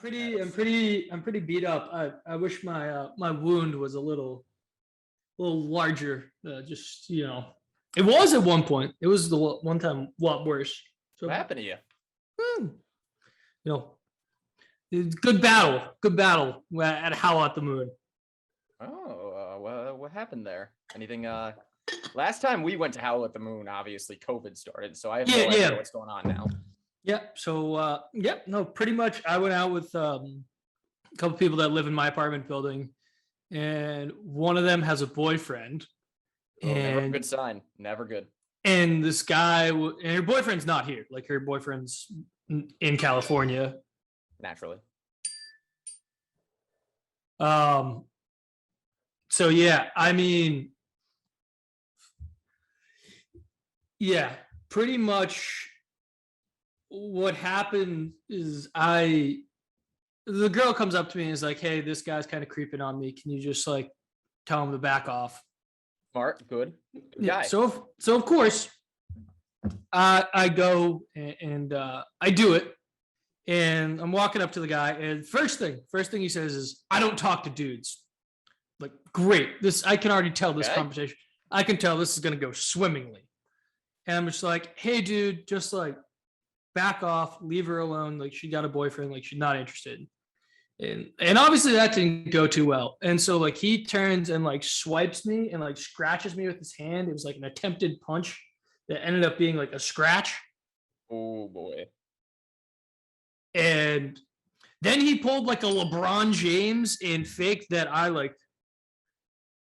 I'm pretty beat up. I wish my wound was a little larger. Just it was at one point. It was the one time a lot worse. So What happened to you? you know, good battle at Howl at the Moon. Oh, what happened there? Anything? Last time we went to Howl at the Moon, obviously COVID started, so I have no idea what's going on now. Yeah. So no, pretty much. I went out with a couple people that live in my apartment building, and one of them has a boyfriend. And never a good sign. Never good. And this guy, and her boyfriend's not here. Like her boyfriend's in California. Naturally. So yeah, I mean, yeah, pretty much what happened is the girl comes up to me and is like, "Hey, this guy's kind of creeping on me. Can you just like tell him to back off?" Smart, good Yeah. guy. So of course, I go and I do it, and I'm walking up to the guy, and first thing he says is, "I don't talk to dudes." Like, great. I can already tell this conversation. I can tell this is gonna go swimmingly, and I'm just like, "Hey, dude, just like back off, leave her alone. Like, she got a boyfriend. Like, she's not interested." And obviously that didn't go too well. And so like he turns and like swipes me and like scratches me with his hand. It was like an attempted punch that ended up being like a scratch. Oh boy. And then he pulled like a LeBron James and faked that I like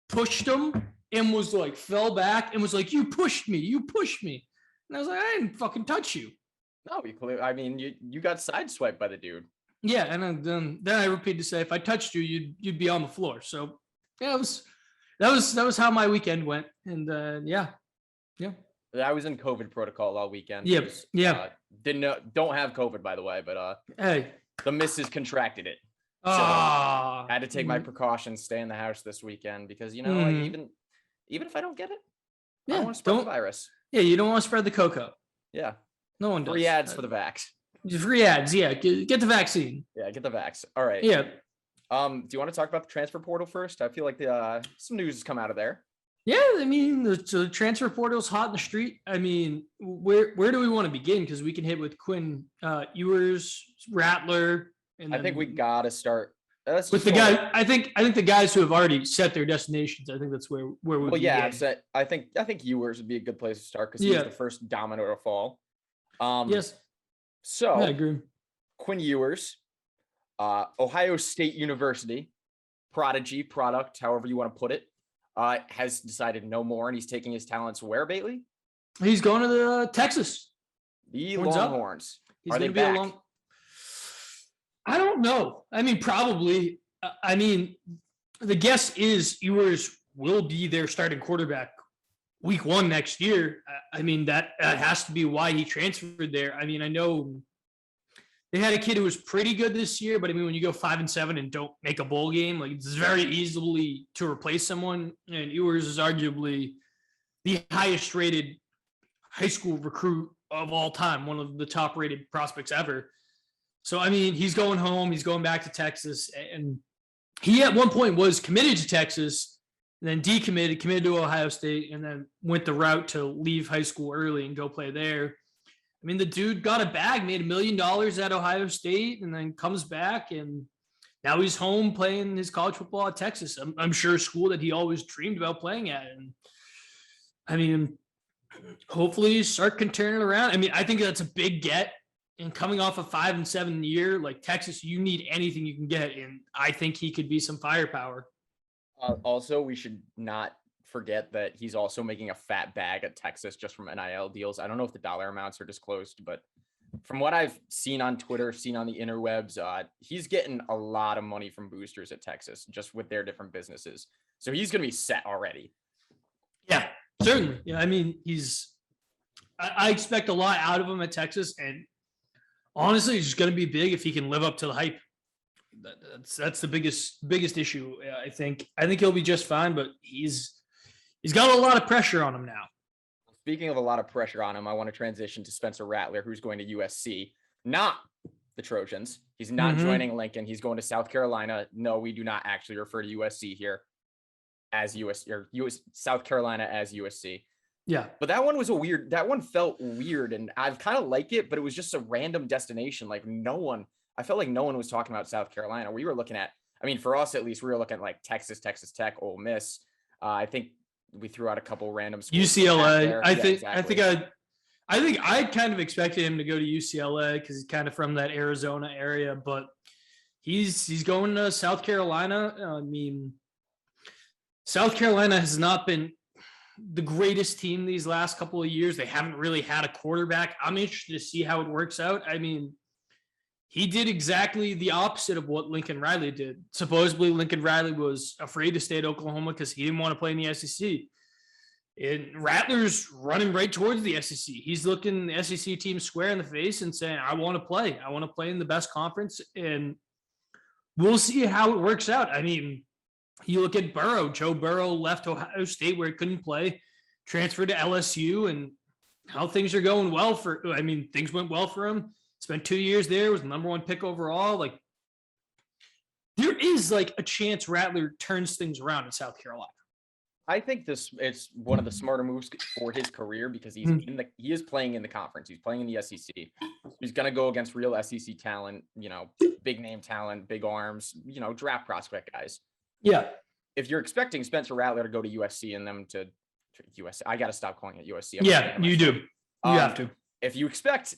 pushed him and was like fell back and was like, you pushed me. And I was like, I didn't fucking touch you. No, you got sideswiped by the dude. Yeah, and then I repeated to say, if I touched you, you'd be on the floor. So yeah, that was how my weekend went. And yeah. I was in COVID protocol all weekend. Yeah. Don't have COVID, by the way, but hey, the missus contracted it. So had to take my precautions, stay in the house this weekend because like even if I don't get it, I don't want to spread the virus. Yeah, you don't want to spread the cocoa. Yeah. No one does. Free ads for the vax. Free ads, yeah. Get the vaccine. Yeah, get the vax. All right. Yeah. Do you want to talk about the transfer portal first? I feel like some news has come out of there. Yeah, I mean the transfer portal's hot in the street. I mean, where do we want to begin? Because we can hit with Quinn Ewers, Rattler, and I think we gotta start with the guy. I think the guys who have already set their destinations. I think that's where we. Well, yeah, I think Ewers would be a good place to start because he's the first domino to fall. Yes. So I agree. Quinn Ewers, Ohio State University, prodigy, product, however you want to put it, has decided no more, and he's taking his talents where, Bailey? He's going to the Texas. The Longhorns. Are they back? I don't know. I mean, probably. I mean, the guess is Ewers will be their starting quarterback week 1 next year. I mean, that has to be why he transferred there. I mean, I know they had a kid who was pretty good this year, but I mean, when you go 5-7 and don't make a bowl game, like it's very easily to replace someone. And Ewers is arguably the highest rated high school recruit of all time, one of the top rated prospects ever. So, I mean, he's going home, he's going back to Texas, and he at one point was committed to Texas, and then decommitted, committed to Ohio State, and then went the route to leave high school early and go play there. I mean, the dude got a bag, made $1 million at Ohio State, and then comes back, and now he's home playing his college football at Texas. I'm sure a school that he always dreamed about playing at. And I mean, hopefully Sark can turn it around. I mean, I think that's a big get. And coming off a 5-7 year, like Texas, you need anything you can get. And I think he could be some firepower. Also, we should not forget that he's also making a fat bag at Texas just from NIL deals. I don't know if the dollar amounts are disclosed, but from what I've seen on Twitter, seen on the interwebs, he's getting a lot of money from boosters at Texas just with their different businesses. So he's going to be set already. Yeah, certainly. Yeah, I mean, I expect a lot out of him at Texas, and honestly, he's going to be big if he can live up to the hype. That's the biggest issue. I think he'll be just fine, but he's got a lot of pressure on him now. Speaking of a lot of pressure on him, I want to transition to Spencer Rattler, who's going to USC. Not the Trojans. He's not joining Lincoln. He's going to South Carolina. No, we do not actually refer to USC here as South Carolina as USC. Yeah. But that one felt weird, and I've kind of like it, but it was just a random destination. Like I felt like no one was talking about South Carolina. We were looking at, I mean, for us at least, we were looking at like Texas Tech, Ole Miss. I think we threw out a couple random schools. UCLA. I think I kind of expected him to go to UCLA because he's kind of from that Arizona area, but he's going to South Carolina. I mean, South Carolina has not been the greatest team these last couple of years. They haven't really had a quarterback. I'm interested to see how it works out. I mean, he did exactly the opposite of what Lincoln Riley did. Supposedly, Lincoln Riley was afraid to stay at Oklahoma because he didn't want to play in the SEC. And Rattler's running right towards the SEC. He's looking the SEC team square in the face and saying, I want to play. I want to play in the best conference. And we'll see how it works out. I mean, you look at Burrow. Joe Burrow left Ohio State where he couldn't play, transferred to LSU, and how things are going well things went well for him. Spent 2 years there, was the number one pick overall. Like, there is like a chance Rattler turns things around in South Carolina. I think it's one of the smarter moves for his career because he is playing in the conference. He's playing in the SEC. He's going to go against real SEC talent, big name talent, big arms, draft prospect guys. Yeah. If you're expecting Spencer Rattler to go to USC and them to USC, I got to stop calling it USC. You do. You have to. If you expect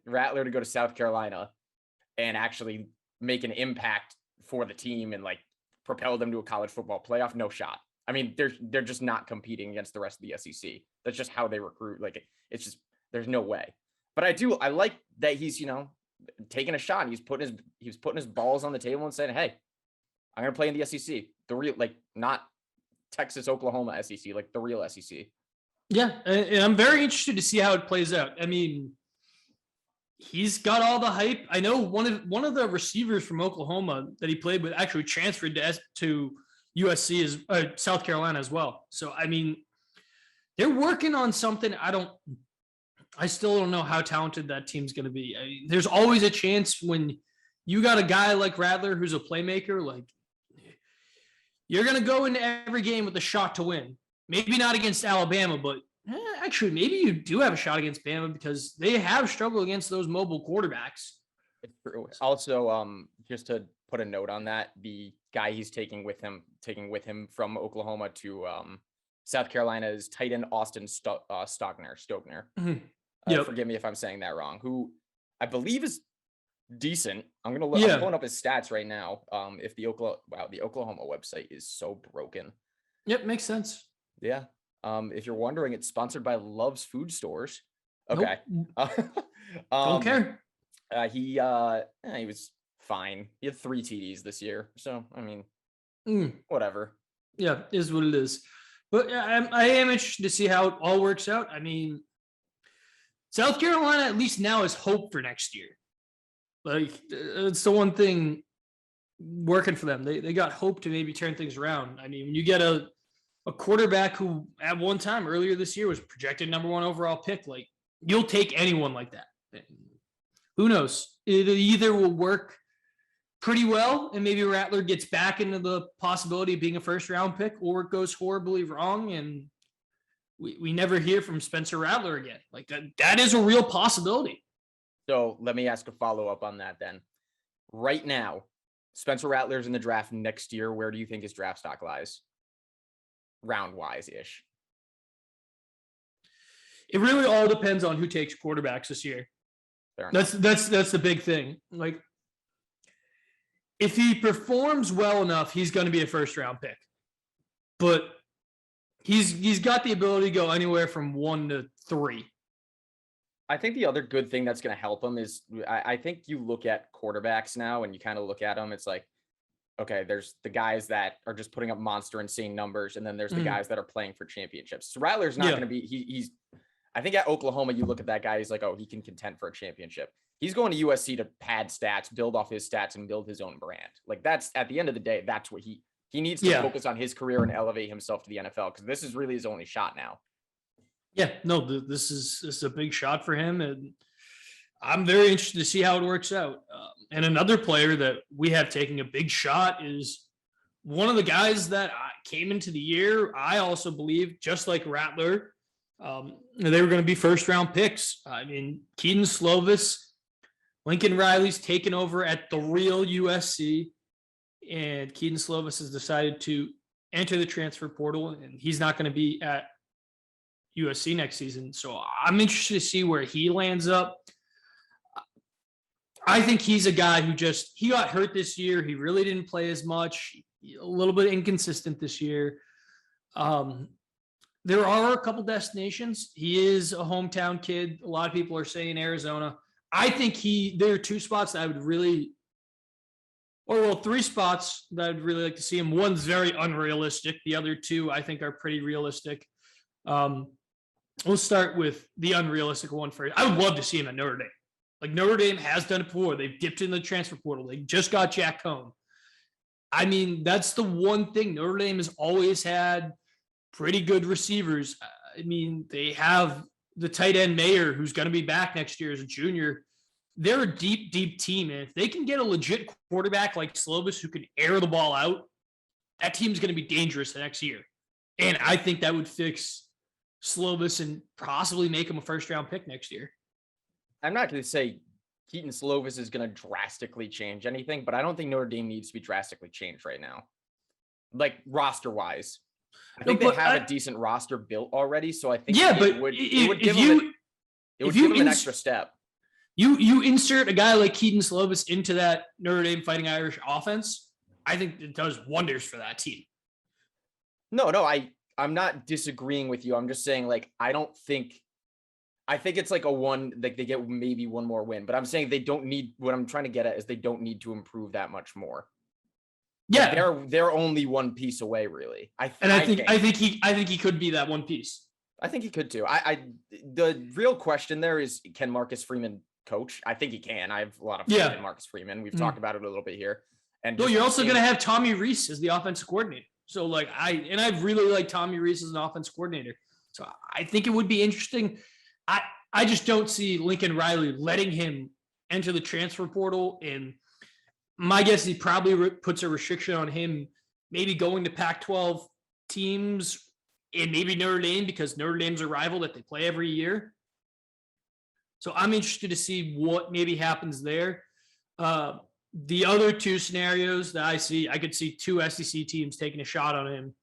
Rattler to go to South Carolina and actually make an impact for the team and like propel them to a college football playoff, no shot. I mean, they're just not competing against the rest of the SEC. That's just how they recruit. Like, it's just, there's no way. But I like that he's, taking a shot. He was putting his balls on the table and saying, hey, I'm going to play in the SEC. The real, like, not Texas, Oklahoma SEC, like the real SEC. Yeah. And I'm very interested to see how it plays out. I mean, he's got all the hype. I know one of the receivers from Oklahoma that he played with actually transferred to USC is South Carolina as well. So, I mean, they're working on something. I still don't know how talented that team's going to be. I mean, there's always a chance when you got a guy like Rattler, who's a playmaker, like you're going to go into every game with a shot to win. Maybe not against Alabama, but actually maybe you do have a shot against Bama because they have struggled against those mobile quarterbacks. It's true. Also, just to put a note on that, the guy he's taking with him from Oklahoma to South Carolina is tight end Austin Stogner. Yep. Forgive me if I'm saying that wrong. Who I believe is decent. I'm gonna look. I'm pulling up his stats right now. If the Oklahoma website is so broken. Yep, makes sense. Yeah. If you're wondering, it's sponsored by Love's Food Stores. Okay. Nope. Don't care. He was fine. He had 3 TDs this year. So, I mean, whatever. Yeah, is what it is. But I am interested to see how it all works out. I mean, South Carolina, at least now, has hope for next year. Like, it's the one thing working for them. They got hope to maybe turn things around. I mean, when you get a quarterback who at one time earlier this year was projected number 1 overall pick, like, you'll take anyone like that. Who knows? It either will work pretty well and maybe Rattler gets back into the possibility of being a first-round pick, or it goes horribly wrong and we never hear from Spencer Rattler again. Like, that is a real possibility. So let me ask a follow-up on that then. Right now, Spencer Rattler's in the draft next year. Where do you think his draft stock lies? Round-wise-ish. It really all depends on who takes quarterbacks this year. That's the big thing. Like, if he performs well enough, he's going to be a first-round pick. But he's got the ability to go anywhere from 1 to 3. I think the other good thing that's going to help him is I think you look at quarterbacks now and you kind of look at them. It's like, okay, there's the guys that are just putting up monster insane numbers. And then there's the guys that are playing for championships. So Rattler's not going to be, he's, I think at Oklahoma, you look at that guy, he's like, oh, he can contend for a championship. He's going to USC to pad stats, build off his stats, and build his own brand. Like, that's at the end of the day, that's what he needs to focus on his career and elevate himself to the NFL, because this is really his only shot now. Yeah, no, this is a big shot for him. And I'm very interested to see how it works out. And another player that we have taking a big shot is one of the guys that came into the year. I also believe, just like Rattler, they were going to be first-round picks. I mean, Keaton Slovas, Lincoln Riley's taken over at the real USC, and Keaton Slovas has decided to enter the transfer portal, and he's not going to be at USC next season. So I'm interested to see where he lands up. I think he's a guy who he got hurt this year. He really didn't play as much, a little bit inconsistent this year. There are a couple destinations. He is a hometown kid. A lot of people are saying Arizona. I think there are two spots that I would really, three spots that I'd really like to see him. One's very unrealistic. The other two I think are pretty realistic. We'll start with the unrealistic one first. I would love to see him at Notre Dame. Like, Notre Dame has done it before. They've dipped in the transfer portal. They just got Jack Cohn. I mean, that's the one thing. Notre Dame has always had pretty good receivers. I mean, they have the tight end Mayer, who's going to be back next year as a junior. They're a deep, deep team. And if they can get a legit quarterback like Slovas who can air the ball out, that team's going to be dangerous the next year. And I think that would fix Slovas and possibly make him a first-round pick next year. I'm not going to say Keaton Slovas is going to drastically change anything, but I don't think Notre Dame needs to be drastically changed right now. Like, roster-wise. I think they have a decent roster built already, so I think it would give them an extra step. You insert a guy like Keaton Slovas into that Notre Dame Fighting Irish offense, I think it does wonders for that team. No, I'm not disagreeing with you. I'm just saying, like, I think it's like a one, like they get maybe one more win, but I'm saying they don't need, what I'm trying to get at is they don't need to improve that much more. Yeah. Like they're only one piece away, really. I think he could be that one piece. I think he could too. The real question there is, can Marcus Freeman coach? I think he can. I have a lot of faith in Marcus Freeman. We've talked about it a little bit here. And you're also going to have Tommy Rees as the offensive coordinator. So like I really like Tommy Rees as an offensive coordinator. So I think it would be interesting. I just don't see Lincoln Riley letting him enter the transfer portal. And my guess is he probably puts a restriction on him maybe going to Pac-12 teams and maybe Notre Dame, because Notre Dame's a rival that they play every year. So I'm interested to see what maybe happens there. The other two scenarios that I could see two SEC teams taking a shot on him.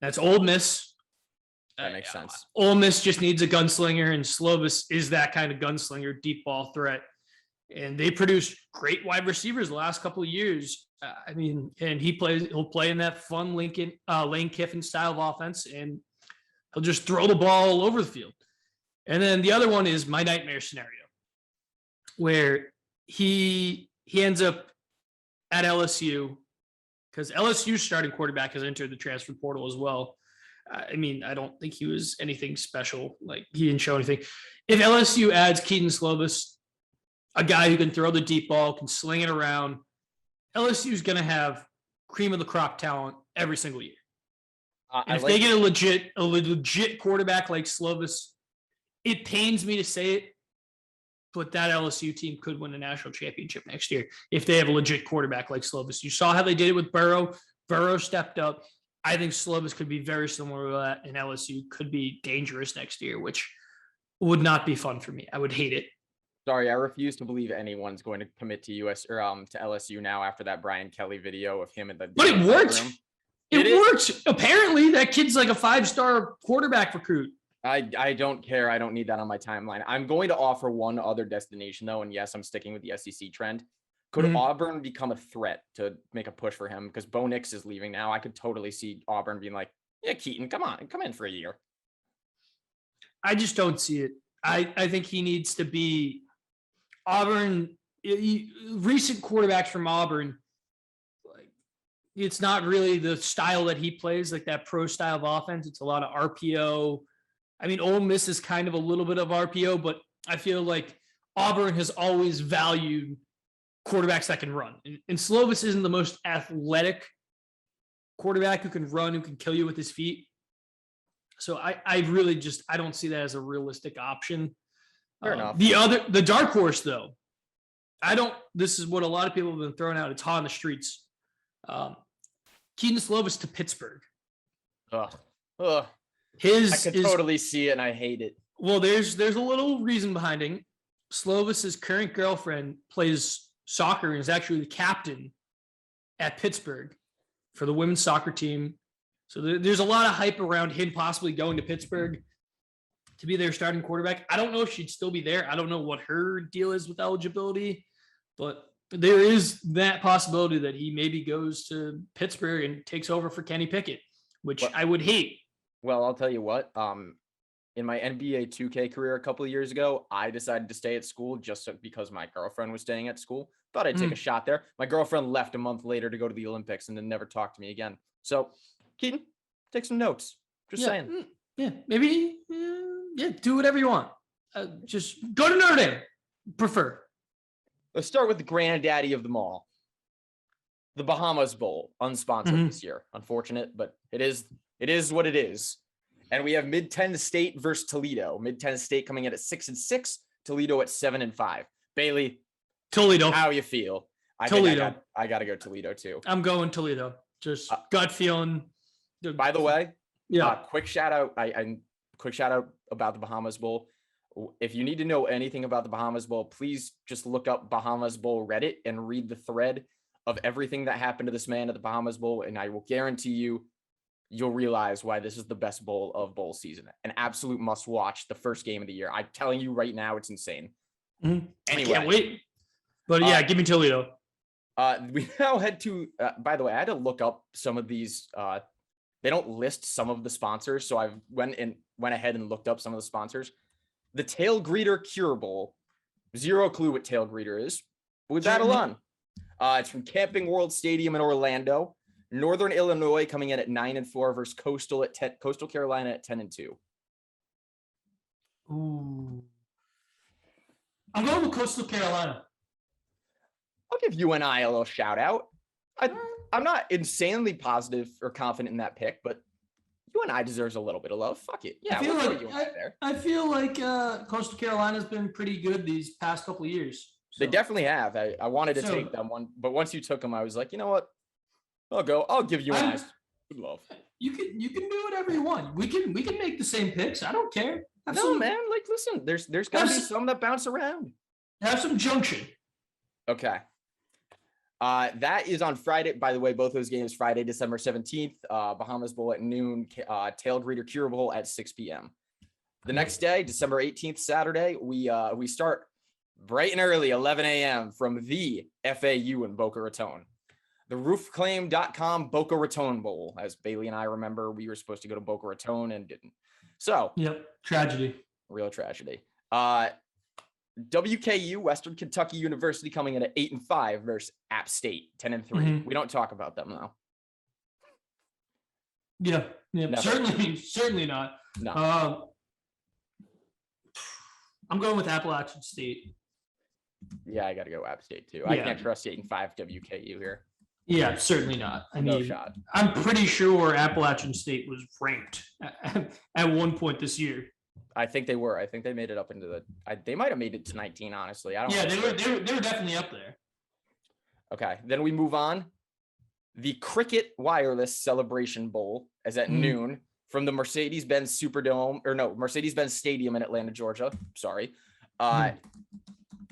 That's Ole Miss. That makes sense. Ole Miss just needs a gunslinger, and Slovas is that kind of gunslinger, deep ball threat. And they produced great wide receivers the last couple of years. And he'll play in that fun Lane Kiffin style of offense, and he'll just throw the ball all over the field. And then the other one is my nightmare scenario, where he ends up at LSU, because LSU's starting quarterback has entered the transfer portal as well. I mean, I don't think he was anything special. Like, he didn't show anything. If LSU adds Keaton Slovas, a guy who can throw the deep ball, can sling it around, LSU is going to have cream of the crop talent every single year. And if they get a legit quarterback like Slovas, it pains me to say it, but that LSU team could win a national championship next year if they have a legit quarterback like Slovas. You saw how they did it with Burrow. Burrow stepped up. I think Slovas could be very similar to that, and LSU could be dangerous next year, which would not be fun for me. I would hate it. Sorry, I refuse to believe anyone's going to commit to to LSU now after that Brian Kelly video of him in the. But it worked. It worked. Apparently, that kid's like a 5-star quarterback recruit. I don't care. I don't need that on my timeline. I'm going to offer one other destination, though, and yes, I'm sticking with the SEC trend. Could Auburn become a threat to make a push for him? Because Bo Nix is leaving now. I could totally see Auburn being like, yeah, Keaton, come in for a year. I just don't see it. I think he needs to be Auburn. Recent quarterbacks from Auburn, like, it's not really the style that he plays, like that pro style of offense. It's a lot of RPO. I mean, Ole Miss is kind of a little bit of RPO, but I feel like Auburn has always valued quarterbacks that can run. And Slovas isn't the most athletic quarterback who can run, who can kill you with his feet. So I really I don't see that as a realistic option. Fair enough. The dark horse though, this is what a lot of people have been throwing out. It's hot on the streets. Keaton Slovas to Pittsburgh. Ugh. I could totally see it, and I hate it. Well, there's a little reason behind it. Slovas's current girlfriend plays soccer and is actually the captain at Pittsburgh for the women's soccer team. So there's a lot of hype around him possibly going to Pittsburgh to be their starting quarterback. I don't know if she'd still be there. I don't know what her deal is with eligibility, but there is that possibility that he maybe goes to Pittsburgh and takes over for Kenny Pickett, which I would hate. Well, I'll tell you what, in my NBA 2K career a couple of years ago, I decided to stay at school just because my girlfriend was staying at school. Thought I'd take a shot there. My girlfriend left a month later to go to the Olympics and then never talked to me again. So, Keaton, take some notes. Just saying. Yeah, maybe, do whatever you want. Just go to Notre Dame. Prefer. Let's start with the granddaddy of them all. The Bahamas Bowl, unsponsored this year. Unfortunate, but it is what it is. And we have Mid-Tennessee State versus Toledo. Mid-Tennessee State coming in at 6-6, Toledo at 7-5. Bailey, Toledo. How you feel? Toledo. I got to go Toledo too. I'm going Toledo. Just gut feeling. By the way, yeah. Quick shout out. Quick shout out about the Bahamas Bowl. If you need to know anything about the Bahamas Bowl, please just look up Bahamas Bowl Reddit and read the thread of everything that happened to this man at the Bahamas Bowl. And I will guarantee you'll realize why this is the best bowl of bowl season. An absolute must watch, the first game of the year. I'm telling you right now, it's insane. Anyway, I can't wait. But give me Toledo. We now head to, by the way, I had to look up some of these. They don't list some of the sponsors. So I went ahead and looked up some of the sponsors. The Tail Greeter Cure Bowl. Zero clue what Tail Greeter is. But we battle on. It's from Camping World Stadium in Orlando. Northern Illinois coming in at 9-4 versus Coastal Carolina at 10-2. Ooh. I'm going with Coastal Carolina. I'll give UNI a little shout out. I'm not insanely positive or confident in that pick, but UNI deserves a little bit of love. Fuck it. Yeah, I feel like Coastal Carolina's been pretty good these past couple of years. So. They definitely have. I wanted to take them one, but once you took them, I was like, you know what? I'll give UNI good love. You can do whatever you want. We can make the same picks. I don't care. No, man. Like, listen, there's gotta be some that bounce around. Have some junction. Okay. That is on Friday. By the way, both those games Friday, December 17th, Bahamas Bowl at noon, Tail Greeter Cure Bowl at 6 p.m. The next day, December 18th, Saturday, we start bright and early, 11 a.m. from the FAU in Boca Raton. The roofclaim.com Boca Raton Bowl. As Bailey and I remember, we were supposed to go to Boca Raton and didn't. So, tragedy. Real tragedy. WKU, Western Kentucky University, coming in at 8-5 versus App State, 10-3. We don't talk about them though. Yeah, certainly not. No. I'm going with Appalachian State. Yeah, I got to go App State too. I can't trust 8-5 WKU here. Yeah, certainly not. No shot. I'm pretty sure Appalachian State was ranked at one point this year. I think they were. I think they made it up into they might have made it to 19, honestly. I don't know. They were definitely up there. Okay. Then we move on. The Cricket Wireless Celebration Bowl is at noon from the Mercedes-Benz Stadium in Atlanta, Georgia. Sorry.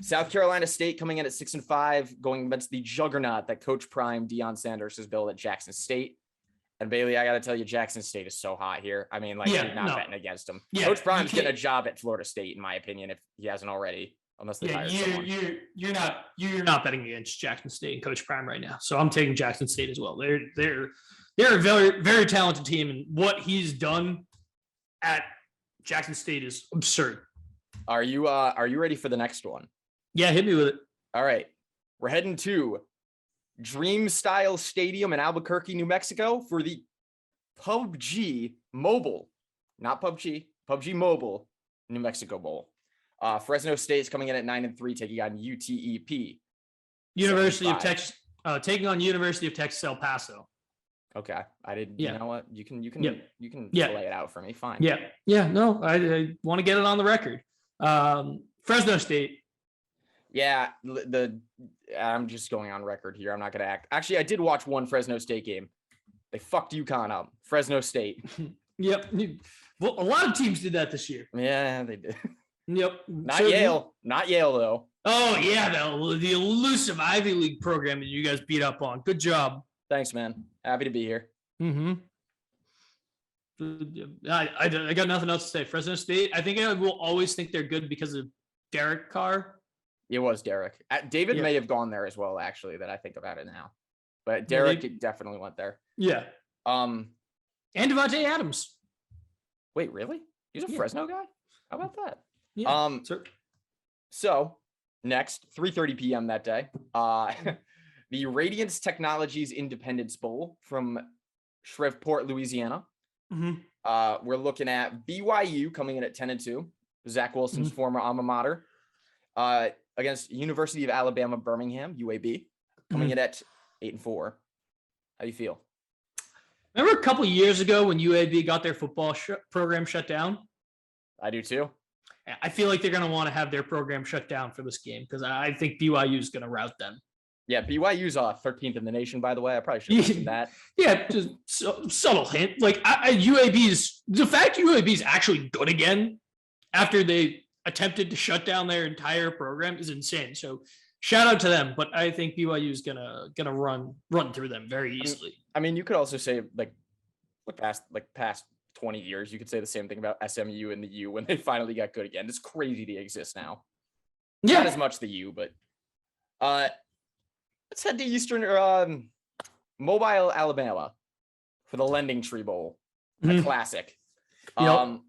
South Carolina State coming in at 6-5, going against the juggernaut that Coach Prime Deion Sanders has built at Jackson State. And Bailey, I got to tell you, Jackson State is so hot here. I mean, you're not betting against them. Yeah, Coach Prime's getting a job at Florida State, in my opinion, if he hasn't already, unless they hire someone. You're not betting against Jackson State and Coach Prime right now. So I'm taking Jackson State as well. They're a very, very talented team, and what he's done at Jackson State is absurd. Are you ready for the next one? Yeah, hit me with it. All right. We're heading to Dream Style Stadium in Albuquerque, New Mexico for the PUBG Mobile, not PUBG, PUBG Mobile New Mexico Bowl. Fresno State is coming in at 9-3, taking on UTEP. University of Texas, taking on University of Texas El Paso. Okay, I didn't. You know what? You can lay it out for me. Fine. Yeah. No, I want to get it on the record. Fresno State. Yeah, I'm just going on record here. I'm not gonna act. Actually, I did watch one Fresno State game. They fucked UConn up. Fresno State. Yep. Well, a lot of teams did that this year. Yeah, they did. Yep. Not Yale. Not Yale though. Oh yeah, the elusive Ivy League program that you guys beat up on. Good job. Thanks, man. Happy to be here. Mm-hmm. I got nothing else to say. Fresno State. I think I will always think they're good because of Derek Carr. It was Derek. David may have gone there as well, actually, that I think about it now. But Derek definitely went there. Yeah. And Devontae Adams. Wait, really? He's a Fresno guy? How about that? Yeah. So next, 3:30 p.m. that day, the Radiance Technologies Independence Bowl from Shreveport, Louisiana. Mm-hmm. We're looking at BYU coming in at 10-2, Zach Wilson's former alma mater, against University of Alabama, Birmingham, UAB, coming in at 8-4. How do you feel? Remember a couple of years ago when UAB got their football program shut down? I do too. I feel like they're going to want to have their program shut down for this game because I think BYU is going to rout them. Yeah, BYU's 13th in the nation, by the way. I probably should have mentioned that. Yeah, just subtle hint. Like the fact UAB is actually good again after they attempted to shut down their entire program is insane. So shout out to them, but I think BYU is gonna run through them very easily. I mean, you could also say past 20 years, you could say the same thing about SMU and the U when they finally got good again. It's crazy they exist now. Yeah. Not as much the U, but let's head to Eastern Mobile, Alabama for the Lending Tree Bowl, a classic. Yep.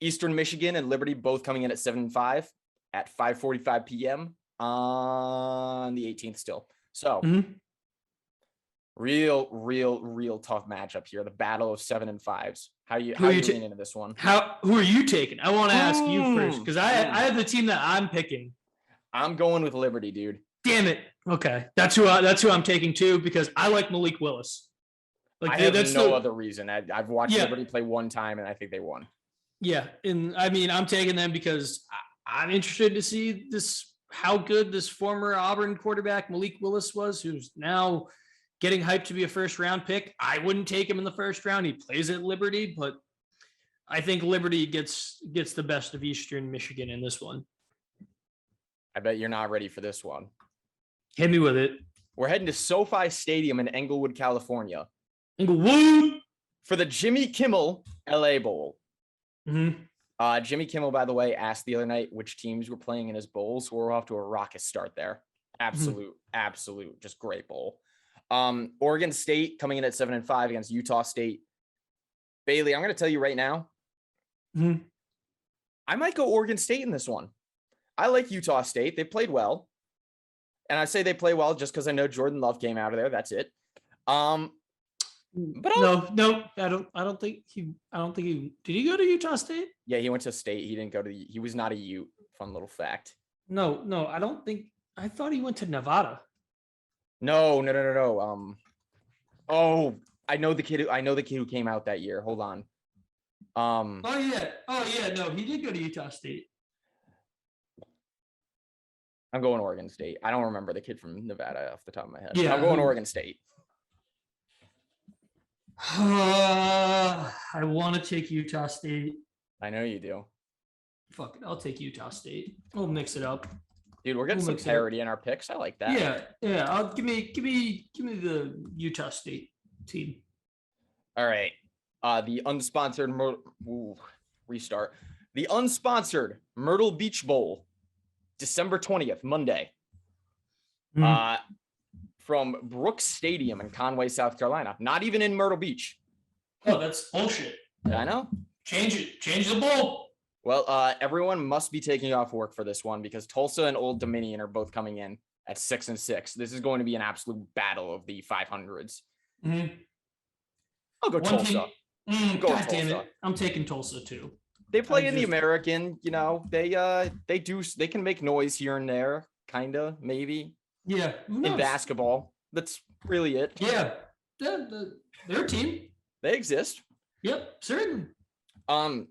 Eastern Michigan and Liberty both coming in at 7-5 at 5:45 p.m. on the 18th still. So real tough matchup here. The battle of 7 and 5s. How are you leaning into this one? Who are you taking? I want to ask you first because I have the team that I'm picking. I'm going with Liberty, dude. Damn it. Okay. That's who I'm taking too because I like Malik Willis. I have no other reason. I've watched Liberty play one time and I think they won. Yeah. And I mean, I'm taking them because I'm interested to see how good this former Auburn quarterback Malik Willis was, who's now getting hyped to be a first round pick. I wouldn't take him in the first round. He plays at Liberty, but I think Liberty gets the best of Eastern Michigan in this one. I bet you're not ready for this one. Hit me with it. We're heading to SoFi Stadium in Englewood, California. Englewood for the Jimmy Kimmel LA Bowl. Mm-hmm. Jimmy Kimmel, by the way, asked the other night which teams were playing in his bowl, so we're off to a rocket start there. Absolute, just great bowl. Oregon State coming in at 7-5 against Utah State. Bailey, I'm going to tell you right now, I might go Oregon State in this one. I like Utah State. They played well. And I say they play well just because I know Jordan Love came out of there. That's it. But no, I don't think he did he go to Utah State? Yeah, he went to State. He didn't go to he was not a Ute. Fun little fact. No, I don't think I thought he went to Nevada. No. Oh, I know the kid who came out that year. Hold on. Oh yeah, no, he did go to Utah State. I'm going Oregon State. I don't remember the kid from Nevada off the top of my head. Yeah, I'm going Oregon State. I want to take Utah State. I know you do. Fuck it, I'll take Utah State. We'll mix it up. Dude, we're getting some parity in our picks. I like that. Yeah. I'll give me the Utah State team. All right. The unsponsored The unsponsored Myrtle Beach Bowl, December 20th, Monday. From Brooks Stadium in Conway, South Carolina. Not even in Myrtle Beach. Oh, that's bullshit. I know. Change it. Change the bowl. Well, everyone must be taking off work for this one because Tulsa and Old Dominion are both coming in at 6-6. This is going to be an absolute battle of the 500s. I'll go Tulsa. God Tulsa. Damn it. I'm taking Tulsa too. They play in the American, they can make noise here and there, kind of, maybe. Yeah. In basketball. That's really it. Yeah. They're a team. They exist. Yep, certainly.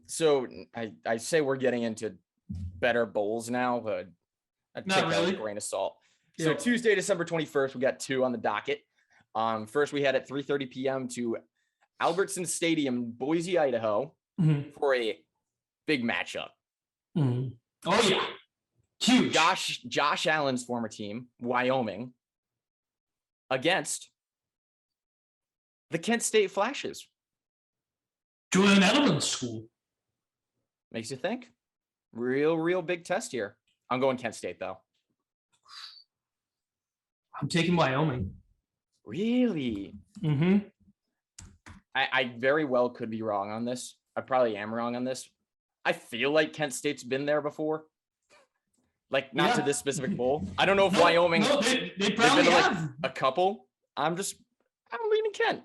So I say we're getting into better bowls now, but I'd Not take that with really. a grain of salt. Yeah. So Tuesday, December 21st, we got 2 on the docket. First, we had at 3:30 p.m. to Albertson Stadium, Boise, Idaho, for a big matchup. Oh yeah, huge. Josh Allen's former team, Wyoming, against the Kent State Flashes. Julian Edelman's school. Makes you think. Real big test here. I'm going Kent State, though. I'm taking Wyoming. Really? I very well could be wrong on this. I probably am wrong on this. I feel like Kent State's been there before. Like, not to this specific bowl. I don't know if Wyoming... No, they probably been to, have. like, a couple. I'm leaning Kent.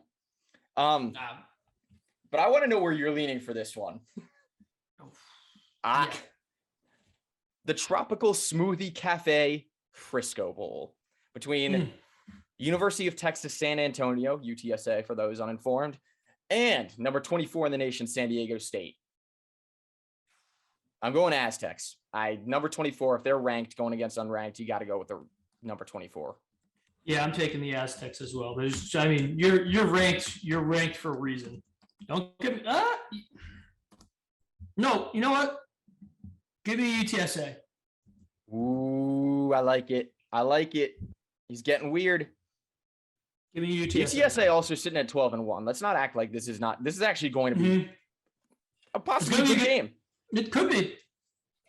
But I want to know where you're leaning for this one. The Tropical Smoothie Cafe Frisco Bowl between University of Texas San Antonio, UTSA for those uninformed, and number 24 in the nation, San Diego State. I'm going Aztecs. Number 24, if they're ranked going against unranked, you got to go with the number 24. Yeah, I'm taking the Aztecs as well. You're ranked for a reason. Don't give me no, you know what? Give me UTSA. Ooh, I like it. He's getting weird. Give me UTSA. UTSA also sitting at 12-1. Let's not act like this is actually going to be a possibly good game. It could be.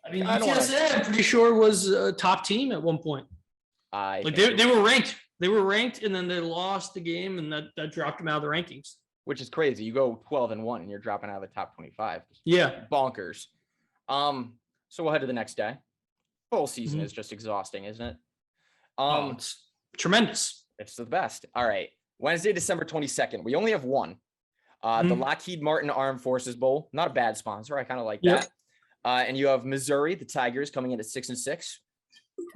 UTSA, I'm pretty sure, was a top team at one point. They were ranked. They were ranked, and then they lost the game, and that dropped them out of the rankings. Which is crazy. You go 12-1, and you're dropping out of the top 25. Yeah, bonkers. So we'll head to the next day. Bowl season is just exhausting, isn't it? It's tremendous. It's the best. All right, Wednesday, December 22nd. We only have one. The Lockheed Martin Armed Forces Bowl. Not a bad sponsor. I kind of like that. And you have Missouri, the Tigers, coming in at 6-6.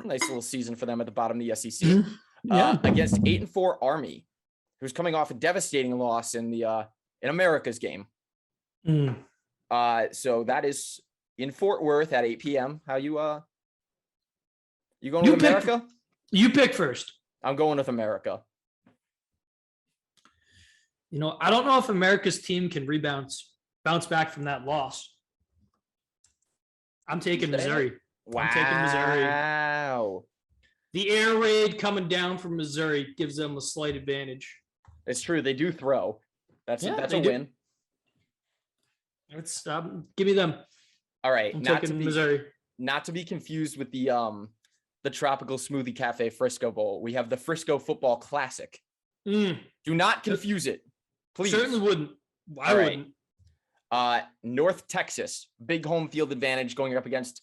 Nice little season for them at the bottom of the SEC. Against 8-4 Army, who's coming off a devastating loss in the in America's game. So that is in Fort Worth at 8 p.m. How you going with America? You pick first. I'm going with America. I don't know if America's team can bounce back from that loss. I'm taking Missouri. Wow. I'm taking Missouri. Wow. The air raid coming down from Missouri gives them a slight advantage. It's true. They do throw. That's a win. It's give me them. All right. I'm taking Missouri. Not to be confused with the Tropical Smoothie Cafe Frisco Bowl. We have the Frisco Football Classic. Do not confuse it, please. Certainly wouldn't. I wouldn't. North Texas, big home field advantage going up against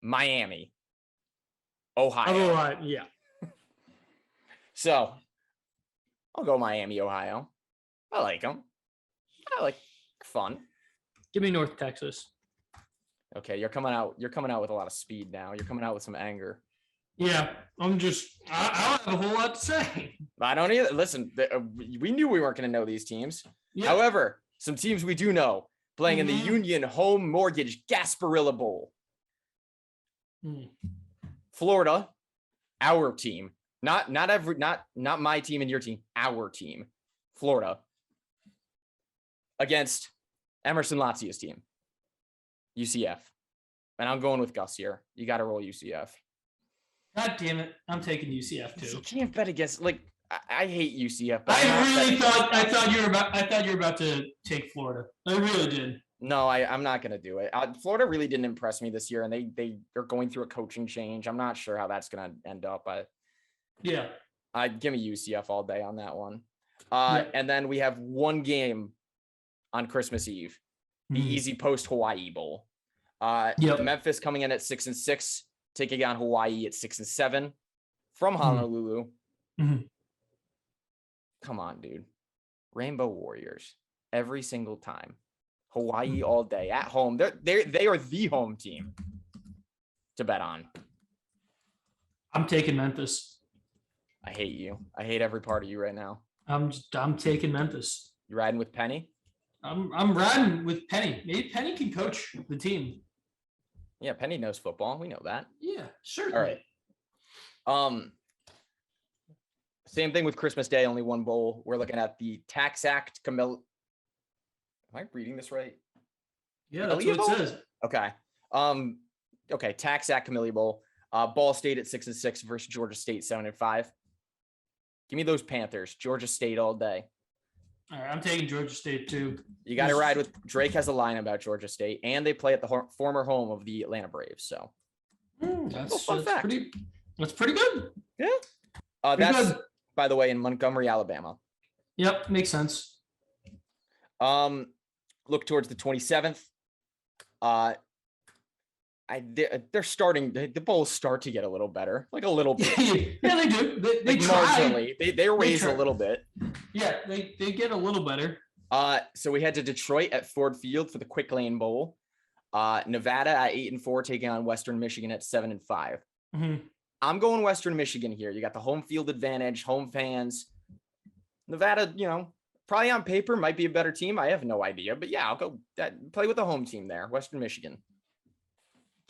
Miami, Ohio. Oh, right. Yeah. So I'll go Miami, Ohio. I like them. Fun. Give me North Texas. Okay, you're coming out with a lot of speed now. You're coming out with some anger. Yeah, I don't have a whole lot to say. I don't either. Listen, we knew we weren't going to know these teams. Yeah. However, some teams we do know playing in the Union Home Mortgage Gasparilla Bowl. Florida, our team, not my team and your team, our team, Florida, against Emerson Lazia's team, UCF. And I'm going with Gus here. You got to roll UCF. God damn it. I'm taking UCF too. You can't bet against, I hate UCF. But I thought you were about to take Florida. I really did. No, I'm not going to do it. Florida really didn't impress me this year, and they are going through a coaching change. I'm not sure how that's going to end up. Give me UCF all day on that one. And then we have one game on Christmas Eve, the Easy Post Hawaii Bowl. Memphis coming in at 6-6, taking on Hawaii at 6-7 from Honolulu. Come on, dude. Rainbow Warriors every single time. Hawaii all day at home. They are the home team to bet on. I'm taking Memphis. I hate you. I hate every part of you right now. I'm taking Memphis. You riding with Penny? I'm riding with Penny. Maybe Penny can coach the team. Yeah, Penny knows football. We know that. Yeah, certainly. All right. Same thing with Christmas Day, only one bowl. We're looking at the Tax Act Am I reading this right? Yeah, that's what it says. Okay. Okay, Tax Act Camellia Bowl. Ball State at 6-6 versus Georgia State 7-5. Give me those Panthers. Georgia State all day. All right, I'm taking Georgia State too. You got to ride with Drake. Has a line about Georgia State, and they play at the former home of the Atlanta Braves. So that's pretty good. Yeah. That's good. By the way, in Montgomery, Alabama. Yep, makes sense. Look towards the 27th. They're starting. The bowls start to get a little better, like a little bit. Yeah, they do. They marginally. They raise a little bit. Yeah, they get a little better. So we head to Detroit at Ford Field for the Quick Lane Bowl. Nevada at 8-4, taking on Western Michigan at 7-5. Mm-hmm. I'm going Western Michigan here. You got the home field advantage, home fans. Nevada, probably on paper might be a better team. I have no idea, but yeah, I'll go play with the home team there, Western Michigan.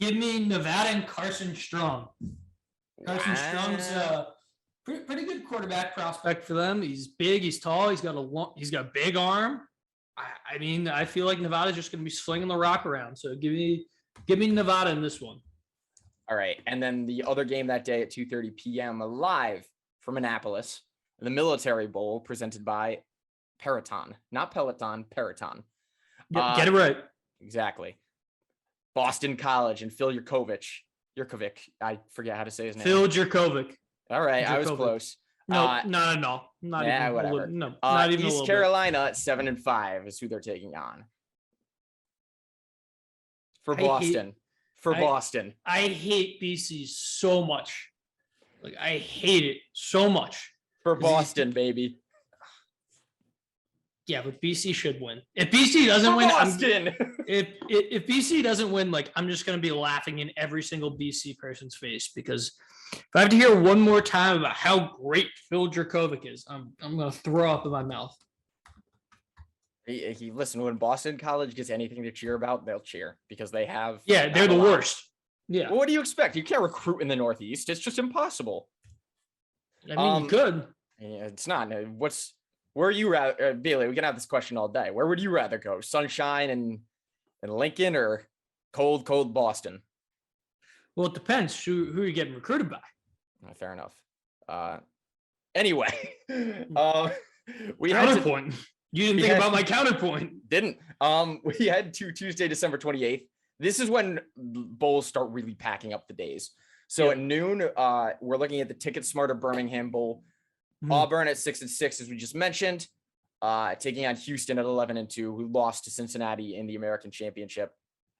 Give me Nevada and Carson Strong. Carson Strong's a pretty good quarterback prospect for them. He's big, he's tall, he's got a big arm. I mean, I feel like Nevada's just going to be slinging the rock around. So give me Nevada in this one. All right, and then the other game that day at 2:30 p.m. live from Annapolis, the Military Bowl presented by Peraton, not Peloton, Peraton. Get it right. Exactly. Boston College and Phil Jurkovec. I forget how to say his name. Phil Jurkovec. All right, I was close. No, not at all. Not even whatever. Not even East Carolina at 7-5 is who they're taking on. For Boston. Boston. I hate BC so much. Like, I hate it so much. For Boston, baby. Yeah, but BC should win. If BC doesn't win, if BC doesn't win, like, I'm just gonna be laughing in every single BC person's face, because if I have to hear one more time about how great Phil Jurkovec is, I'm gonna throw up in my mouth. Listen, when Boston College gets anything to cheer about, they'll cheer because they have. Yeah, they're the worst. Yeah. Well, what do you expect? You can't recruit in the Northeast. It's just impossible. I mean, you could. Yeah, it's not. Where are you rather, Bailey? We can have this question all day. Where would you rather go? Sunshine and Lincoln, or cold Boston? Well, it depends. Who are you getting recruited by? Fair enough. Anyway, we counterpoint. You didn't think about my counterpoint. Didn't. We had to Tuesday, December 28th. This is when bowls start really packing up the days. So at noon, we're looking at the Ticket Smarter Birmingham Bowl. Mm-hmm. Auburn at 6-6, as we just mentioned, taking on Houston at 11-2, who lost to Cincinnati in the American Championship.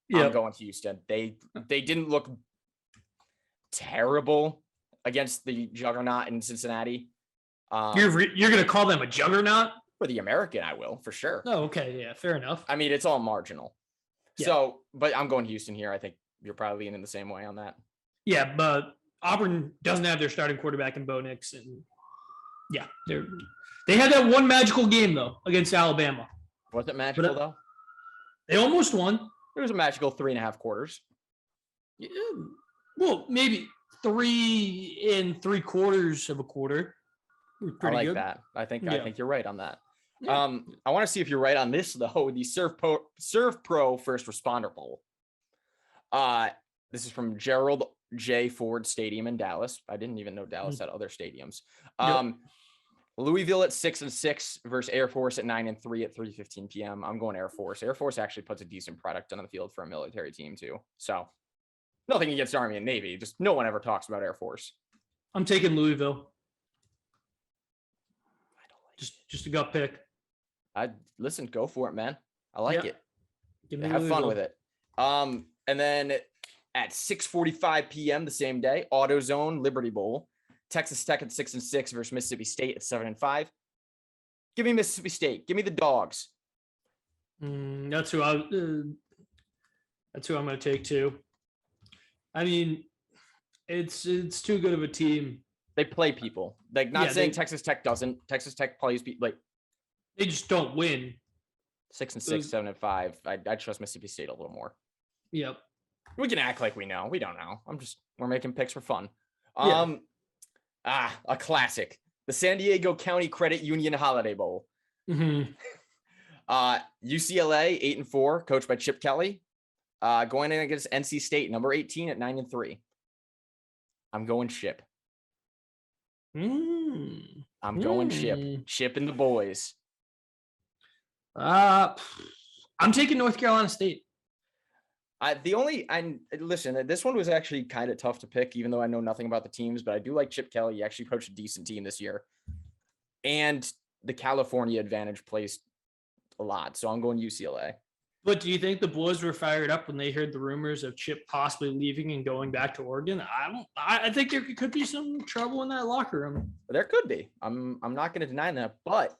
Yep. I'm going to Houston. They didn't look terrible against the juggernaut in Cincinnati. You're going to call them a juggernaut? For the American, I will, for sure. Oh, okay. Yeah, fair enough. I mean, it's all marginal. Yeah. So, but I'm going Houston here. I think you're probably leaning the same way on that. Yeah, but Auburn doesn't have their starting quarterback in Bo Nix, and yeah, they had that one magical game though against Alabama. Was it magical though? They almost won. It was a magical 3.5 quarters. Yeah, well, maybe 3 3/4 of a quarter. Pretty I like good. That. I think you're right on that. Yeah. I want to see if you're right on this though. The Serve Pro First Responder Bowl. This is from Gerald J. Ford Stadium in Dallas. I didn't even know Dallas had other stadiums. Louisville at 6-6 versus Air Force at 9-3 at 3:15 p.m. I'm going Air Force. Air Force actually puts a decent product on the field for a military team too. So nothing against Army and Navy. Just no one ever talks about Air Force. I'm taking Louisville. I don't like just a gut pick. Listen, go for it, man. I like it. Have fun with it. And then at 6:45 p.m. the same day, AutoZone Liberty Bowl. Texas Tech at 6-6 versus Mississippi State at 7-5. Give me Mississippi State. Give me the Dogs. That's who I'm going to take too. I mean, it's too good of a team. They play people. Like, not saying Texas Tech doesn't. Texas Tech plays people. Like, they just don't win. 6-6, 7-5. I trust Mississippi State a little more. Yep. We can act like we know. We don't know. We're making picks for fun. Yeah. A classic. The San Diego County Credit Union Holiday Bowl. Mm-hmm. UCLA 8-4, coached by Chip Kelly. Going in against NC State, number 18 at 9-3. I'm going Chip. I'm going Chip. Chip and the boys. I'm taking North Carolina State. Listen, this one was actually kind of tough to pick, even though I know nothing about the teams, but I do like Chip Kelly. He actually coached a decent team this year. And the California advantage plays a lot. So I'm going UCLA. But do you think the boys were fired up when they heard the rumors of Chip possibly leaving and going back to Oregon? I think there could be some trouble in that locker room. There could be. I'm not going to deny that, but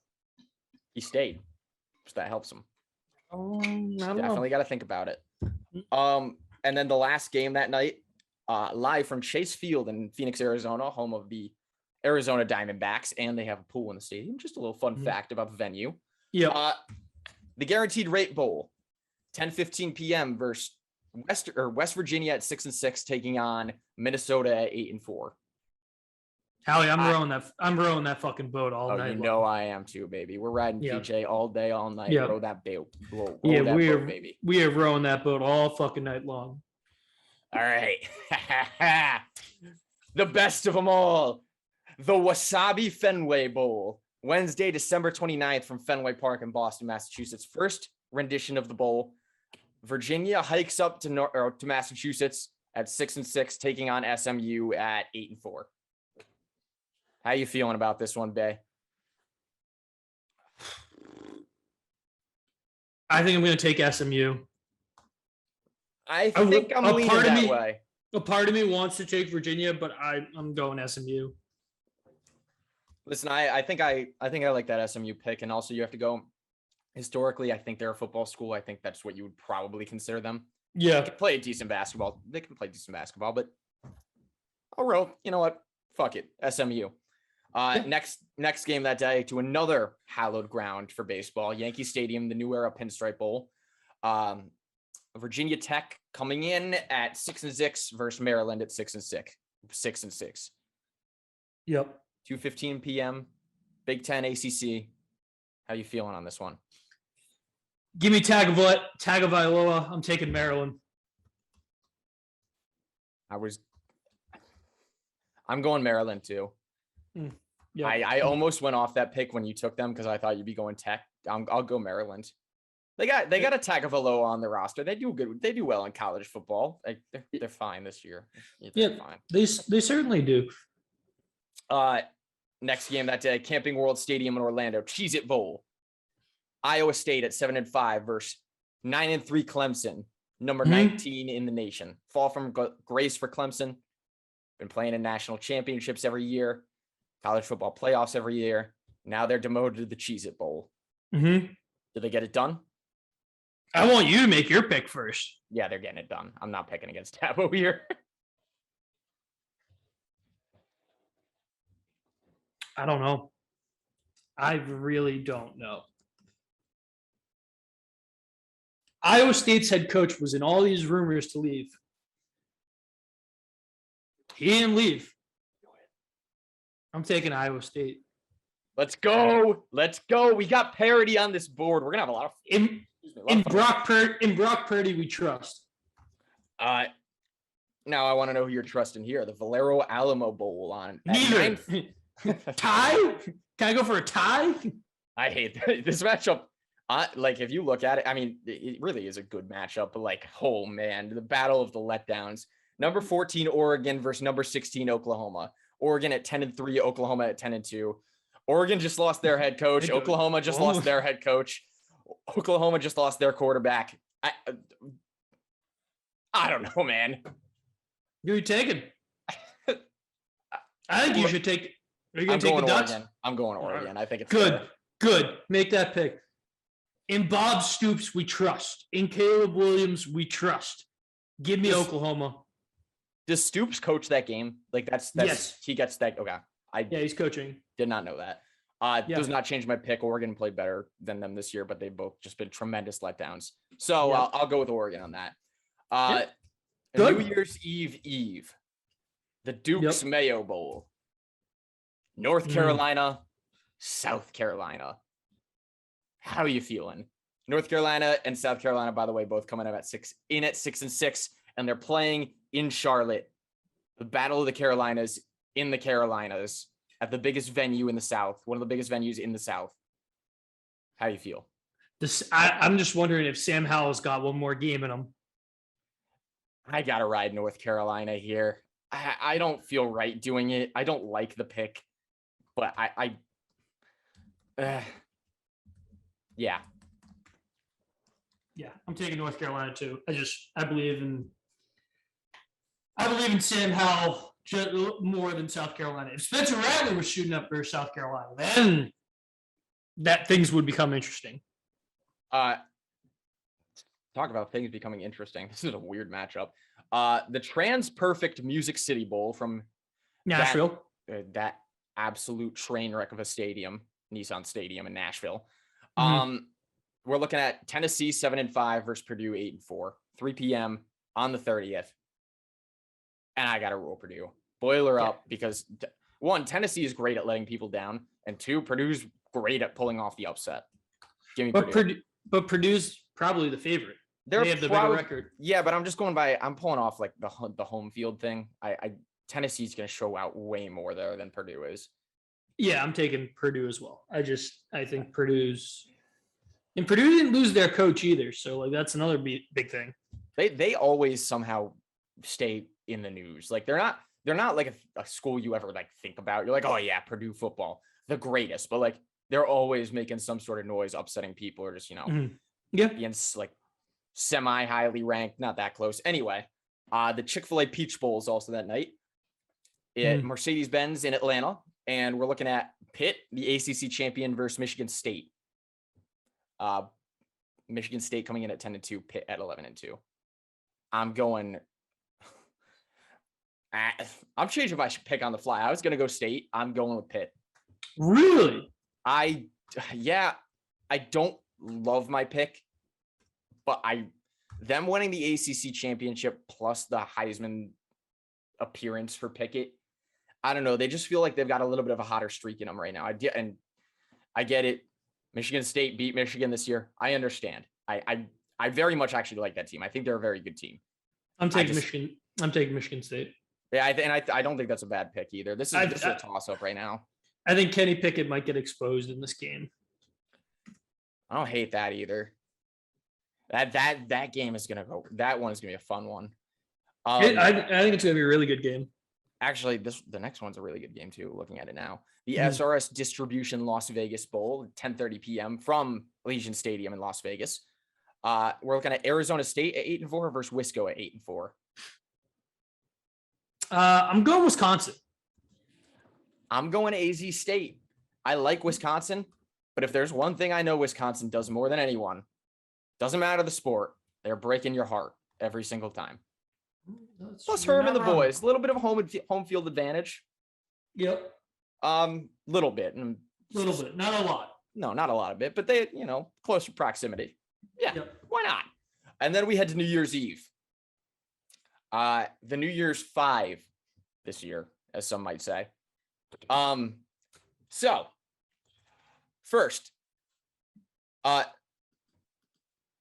he stayed. So that helps him. Definitely got to think about it. And then the last game that night, live from Chase Field in Phoenix, Arizona, home of the Arizona Diamondbacks, and they have a pool in the stadium. Just a little fun fact about the venue. Yeah. The Guaranteed Rate Bowl, 10:15 p.m. versus West Virginia at 6-6, taking on Minnesota at 8-4. Howie, I'm rowing that fucking boat all night. You know I am too, baby. We're riding PJ all day, all night. Yeah. Row that boat. Baby. We are rowing that boat all fucking night long. All right. The best of them all. The Wasabi Fenway Bowl. Wednesday, December 29th from Fenway Park in Boston, Massachusetts. First rendition of the bowl. Virginia hikes up to Massachusetts at 6-6, taking on SMU at 8-4. How you feeling about this one, Bay? I think I'm going to take SMU. I think I'm leaning that way. A part of me wants to take Virginia, but I'm going SMU. Listen, I think I like that SMU pick, and also you have to go historically. I think they're a football school. I think that's what you would probably consider them. Yeah, they can play decent basketball. But I'll roll. You know what? Fuck it, SMU. Next game that day to another hallowed ground for baseball, Yankee Stadium, the New Era Pinstripe Bowl. Virginia Tech coming in at 6-6 versus Maryland at 6-6. Yep. 2:15 p.m. Big Ten ACC. How you feeling on this one? Give me Tagovailoa. I'm taking Maryland. I'm going Maryland too. Yep. I almost went off that pick when you took them because I thought you'd be going Tech. I'll go Maryland. They got a Tagovailoa on the roster. They do good. They do well in college football. They're fine this year. They're fine. They certainly do. Next game that day, Camping World Stadium in Orlando, Cheez-It Bowl. Iowa State at 7-5 versus 9-3 Clemson, number 19 in the nation. Fall from grace for Clemson. Been playing in national championships every year, college football playoffs every year. Now they're demoted to the Cheez-It Bowl. Did they get it done? I want you to make your pick first. Yeah, they're getting it done. I'm not picking against Dabo here. I don't know. I really don't know. Iowa State's head coach was in all these rumors to leave. He didn't leave. I'm taking Iowa State. Let's go. We got parity on this board. We're gonna have a lot of in Brock Purdy we trust. Now I want to know who you're trusting here. The Valero Alamo Bowl on neither. Tie? Can I go for a tie? I hate this matchup. If you look at it, I mean, it really is a good matchup, but oh man, the battle of the letdowns. Number 14 Oregon versus number 16 Oklahoma. Oregon at 10-3, Oklahoma at 10-2. Oregon just lost their head coach. Oklahoma just lost their head coach. Oklahoma just lost their quarterback. I don't know, man. Who are you taking? I think you should take. Are you going to take the Ducks? I'm going Oregon. I think it's good. fair. Good. Make that pick. In Bob Stoops, we trust. In Caleb Williams, we trust. Give me Oklahoma. Does Stoops coach that game? That's yes. He gets that. Okay. Yeah, he's coaching. Did not know that. Does not change my pick. Oregon played better than them this year, but they've both just been tremendous letdowns. So I'll go with Oregon on that. Good. New Year's Eve, the Duke's Mayo Bowl, North Carolina, South Carolina. How are you feeling? North Carolina and South Carolina, by the way, both coming up at 6-6, and they're playing in Charlotte. The Battle of the Carolinas in the Carolinas at the biggest venue in the South, one of the biggest venues in the South. How do you feel? I'm just wondering if Sam Howell's got one more game in him. I got to ride North Carolina here. I don't feel right doing it. I don't like the pick, but yeah. Yeah, I'm taking North Carolina too. I believe in Sam Howell more than South Carolina. If Spencer Rattler was shooting up for South Carolina, then that things would become interesting. Talk about things becoming interesting. This is a weird matchup. The Trans Perfect Music City Bowl from Nashville. That absolute train wreck of a stadium, Nissan Stadium in Nashville. We're looking at Tennessee 7-5 versus Purdue 8-4, 3 p.m. on the 30th. And I got to roll Purdue. Boiler up because one, Tennessee is great at letting people down, and two, Purdue's great at pulling off the upset. Give me Purdue. But Purdue's probably the favorite. They have the better record. Yeah, but I'm just going by. I'm pulling off like the home field thing. Tennessee's going to show out way more there than Purdue is. Yeah, I'm taking Purdue as well. I think Purdue didn't lose their coach either, so like that's another big thing. They always somehow stay in the news. Like they're not like a school you ever like think about. You're like, oh yeah, Purdue football, the greatest, but like they're always making some sort of noise, upsetting people, or just being like semi highly ranked, not that close. Anyway, the Chick-fil-A Peach Bowl is also that night at Mercedes-Benz in Atlanta, and we're looking at Pitt, the ACC champion, versus Michigan State. Michigan State coming in at 10-2, Pitt at 11-2. I'm changing my pick on the fly. I was going to go State. I'm going with Pitt. Really? I don't love my pick, but them winning the ACC championship plus the Heisman appearance for Pickett, I don't know. They just feel like they've got a little bit of a hotter streak in them right now. I get it. Michigan State beat Michigan this year. I understand. I very much actually like that team. I think they're a very good team. I'm taking Michigan. I'm taking Michigan State. Yeah, I don't think that's a bad pick either. This is a toss-up right now. I think Kenny Pickett might get exposed in this game. I don't hate that either. That game is gonna go. That one is gonna be a fun one. I think it's gonna be a really good game. Actually, the next one's a really good game too. Looking at it now, the SRS Distribution Las Vegas Bowl, 10:30 p.m. from Legion Stadium in Las Vegas. We're looking at Arizona State at 8-4 versus Wisco at 8-4. I'm going Wisconsin. I'm going AZ State. I like Wisconsin, but if there's one thing I know Wisconsin does more than anyone, doesn't matter the sport, they're breaking your heart every single time. Plus Herm and the boys, a little bit of home field advantage. Yep. Little bit, not a lot. No, not a lot of it, but they, closer proximity. Yeah, Why not? And then we head to New Year's Eve. The New Year's 5 this year, as some might say. So first, and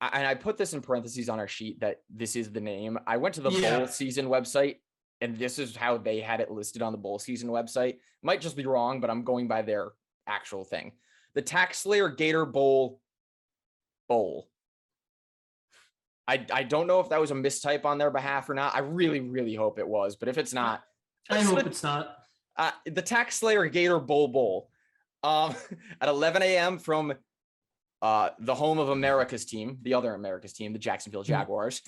I put this in parentheses on our sheet that this is the name. I went to the bowl season website, and this is how they had it listed on the bowl season website. Might just be wrong, but I'm going by their actual thing. The Tax Slayer Gator Bowl. I don't know if that was a mistype on their behalf or not. I really, really hope it was, but if it's not, I hope it's not. The Tax Slayer Gator Bowl, at 11 a.m. from the home of America's team, the other America's team, the Jacksonville Jaguars.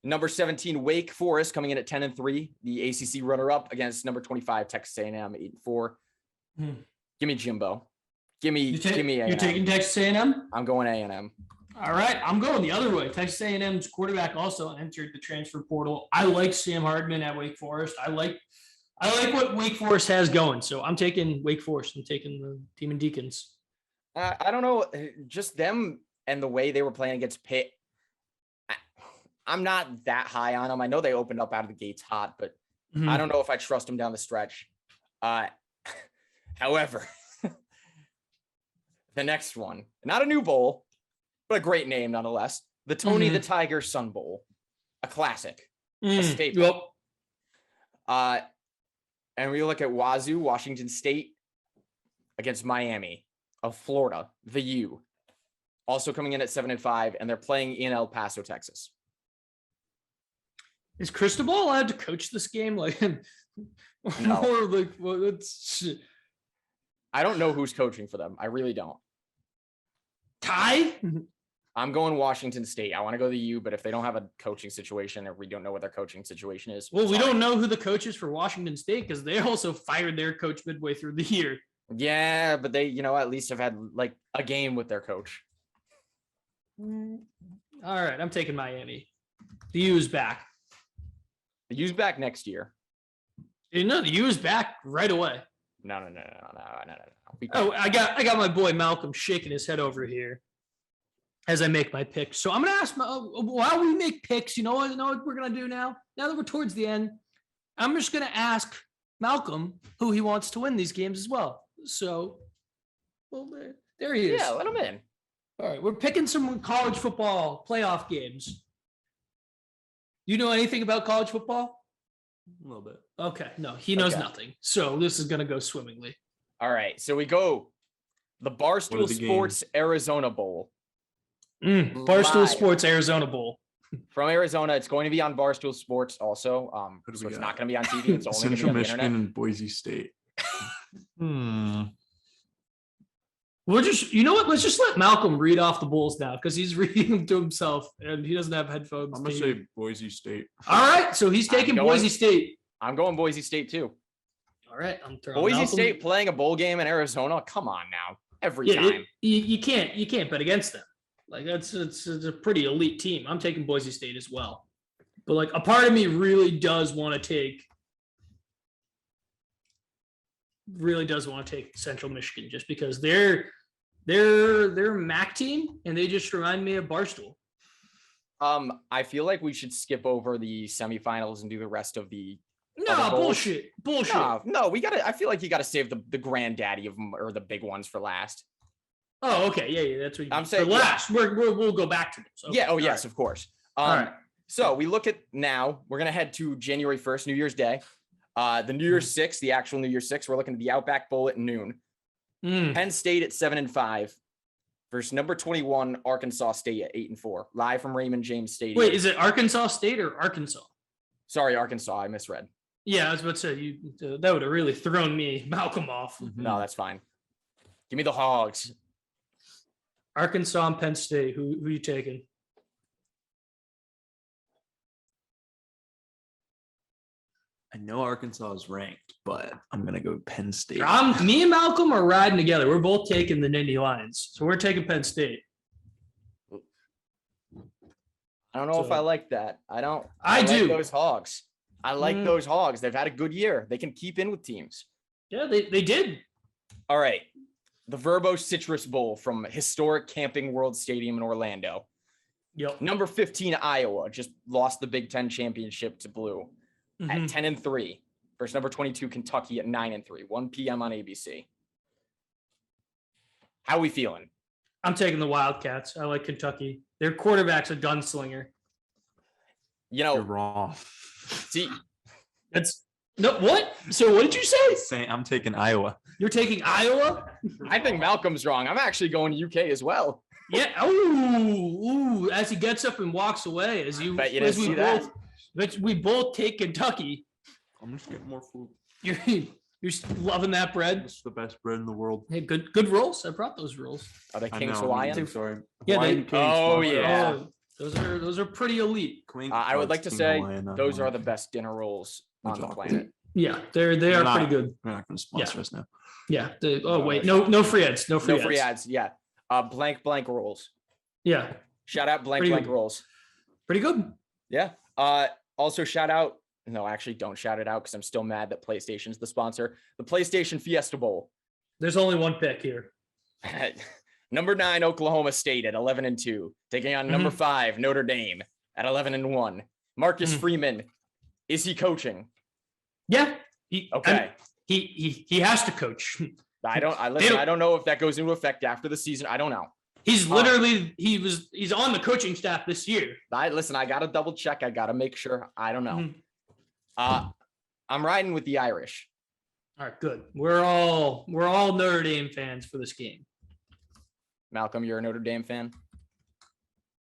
Number 17, Wake Forest coming in at 10-3, the ACC runner-up against number 25, Texas A&M 8-4. Give me Jimbo. Give me A&M. You're taking Texas A&M? I'm going A&M. All right, I'm going the other way. Texas A&M's quarterback also entered the transfer portal. I like Sam Hardman at Wake Forest. I like what Wake Forest has going, so I'm taking Wake Forest. I'm taking the Demon Deacons. I don't know, just them and the way they were playing against Pitt. I'm not that high on them. I know they opened up out of the gates hot, but Mhm. I don't know if I trust them down the stretch. However, the next one, not a new bowl, but a great name nonetheless. The Tony the Tiger Sun Bowl, a classic, a staple. Yep. And we look at Wazoo, Washington State against Miami of Florida, the U, also coming in at 7-5, and they're playing in El Paso, Texas. Is Cristobal allowed to coach this game? Like, No. or like, well, it's I don't know who's coaching for them. I really don't. Ty. I'm going Washington State. I want to go to the U, but if they don't have a coaching situation or we don't know what their coaching situation is. Well, we don't know who the coach is for Washington State because they also fired their coach midway through the year. Yeah, but they, at least have had like a game with their coach. All right, I'm taking Miami. The U is back. The U's back next year. No, the U is back right away. No. Oh, I got my boy Malcolm shaking his head over here as I make my picks. So I'm gonna ask while we make picks. You know what we're gonna do now? Now that we're towards the end, I'm just gonna ask Malcolm who he wants to win these games as well. So, well, there he is. Yeah, let him in. All right, we're picking some college football playoff games. You know anything about college football? A little bit. Okay, no, he knows Okay. nothing. So this is gonna go swimmingly. All right, so we go the Barstool the Sports Arizona Bowl. Barstool Live. Sports Arizona Bowl. From Arizona. It's going to be on Barstool Sports also. Who do So we it's got? not going to be on TV. It's only going to be Central on the Michigan internet. and Boise State. We'll just, you know what? Let's just let Malcolm read off the Bulls now because he's reading them to himself and he doesn't have headphones. I'm gonna to say hear. Boise State. All right, so he's taking going- Boise State. I'm going Boise State too. All right, I'm throwing Boise Malcolm. State playing a bowl game in Arizona. Come on now. Every Yeah, time. you can't bet against them. Like it's a pretty elite team. I'm taking Boise State as well, but like a part of me really does want to take Central Michigan just because they're a MAC team and they just remind me of Barstool. I feel like we should skip over the semifinals and do the rest of the No, Other bowls? bullshit. No, we gotta. I feel like you gotta save the granddaddy of them or the big ones for last. Oh, okay. Yeah. That's what you I'm mean. saying, For last. We'll go back to this. Okay. Yeah. Oh, All yes, right. of course. All right. So we look at now. We're gonna head to January 1st, New Year's Day. The New Year's 6th, the actual New Year's 6th. We're looking at the Outback Bowl at noon. Penn State at 7-5 versus number 21 Arkansas State at 8-4. Live from Raymond James Stadium. Wait, is it Arkansas State or Arkansas? Sorry, Arkansas. I misread. Yeah, I was about to say that would have really thrown me, Malcolm, off. No, that's fine. Give me the Hogs. Arkansas and Penn State. Who you taking? I know Arkansas is ranked, but I'm gonna go Penn State. Me and Malcolm are riding together. We're both taking the Nittany Lions, so we're taking Penn State. I don't know if So- I like that. I don't. I like do. those Hogs. I like those Hogs. They've had a good year. They can keep in with teams. Yeah, they did. All right. The Verbo Citrus Bowl from historic Camping World Stadium in Orlando. Yep. Number 15, Iowa, just lost the Big Ten championship to Blue at Mhm. 10-3 versus number 22, Kentucky at 9-3, 1 p.m. on ABC. How we feeling? I'm taking the Wildcats. I like Kentucky. Their quarterback's a gunslinger. You You're know, wrong. see, That's no what? So what did you say? I'm taking Iowa. You're taking Iowa? I think Malcolm's wrong. I'm actually going to UK as well. Yeah. Ooh. As he gets up and walks away, as Bet you didn't see that. we both take Kentucky. I'm just getting more food. You're loving that bread. It's the best bread in the world. Hey, good rolls. I brought those rolls. Are they I King's know, Hawaiian? I'm sorry. Yeah, they- Hawaiian Kings, Oh, sponsor. yeah. Oh, those are pretty elite. Queen- I would like to King say Hawaiian, not those are Hawaiian. the best dinner rolls on the Chocolate. planet. Yeah, they are Not- pretty good. They're not going to sponsor us now. Yeah. Wait, no free ads. No free No ads. free ads. Yeah. Blank rolls. Yeah, Shout out Pretty blank good. rolls. pretty good. Yeah. Also shout out. No, actually don't shout it out because I'm still mad that PlayStation's the sponsor. The PlayStation Fiesta Bowl. There's only one pick here. Number 9, Oklahoma State at 11-2, taking on number 5, Notre Dame at 11-1. Marcus Mhm. Freeman, is he coaching? Yeah. Okay. He has to coach. I don't know if that goes into effect after the season. I don't know. He's literally he's on the coaching staff this year. I got to double check. I got to make sure. I don't know. Mhm. I'm riding with the Irish. All right, good. We're all Notre Dame fans for this game. Malcolm, you're a Notre Dame fan?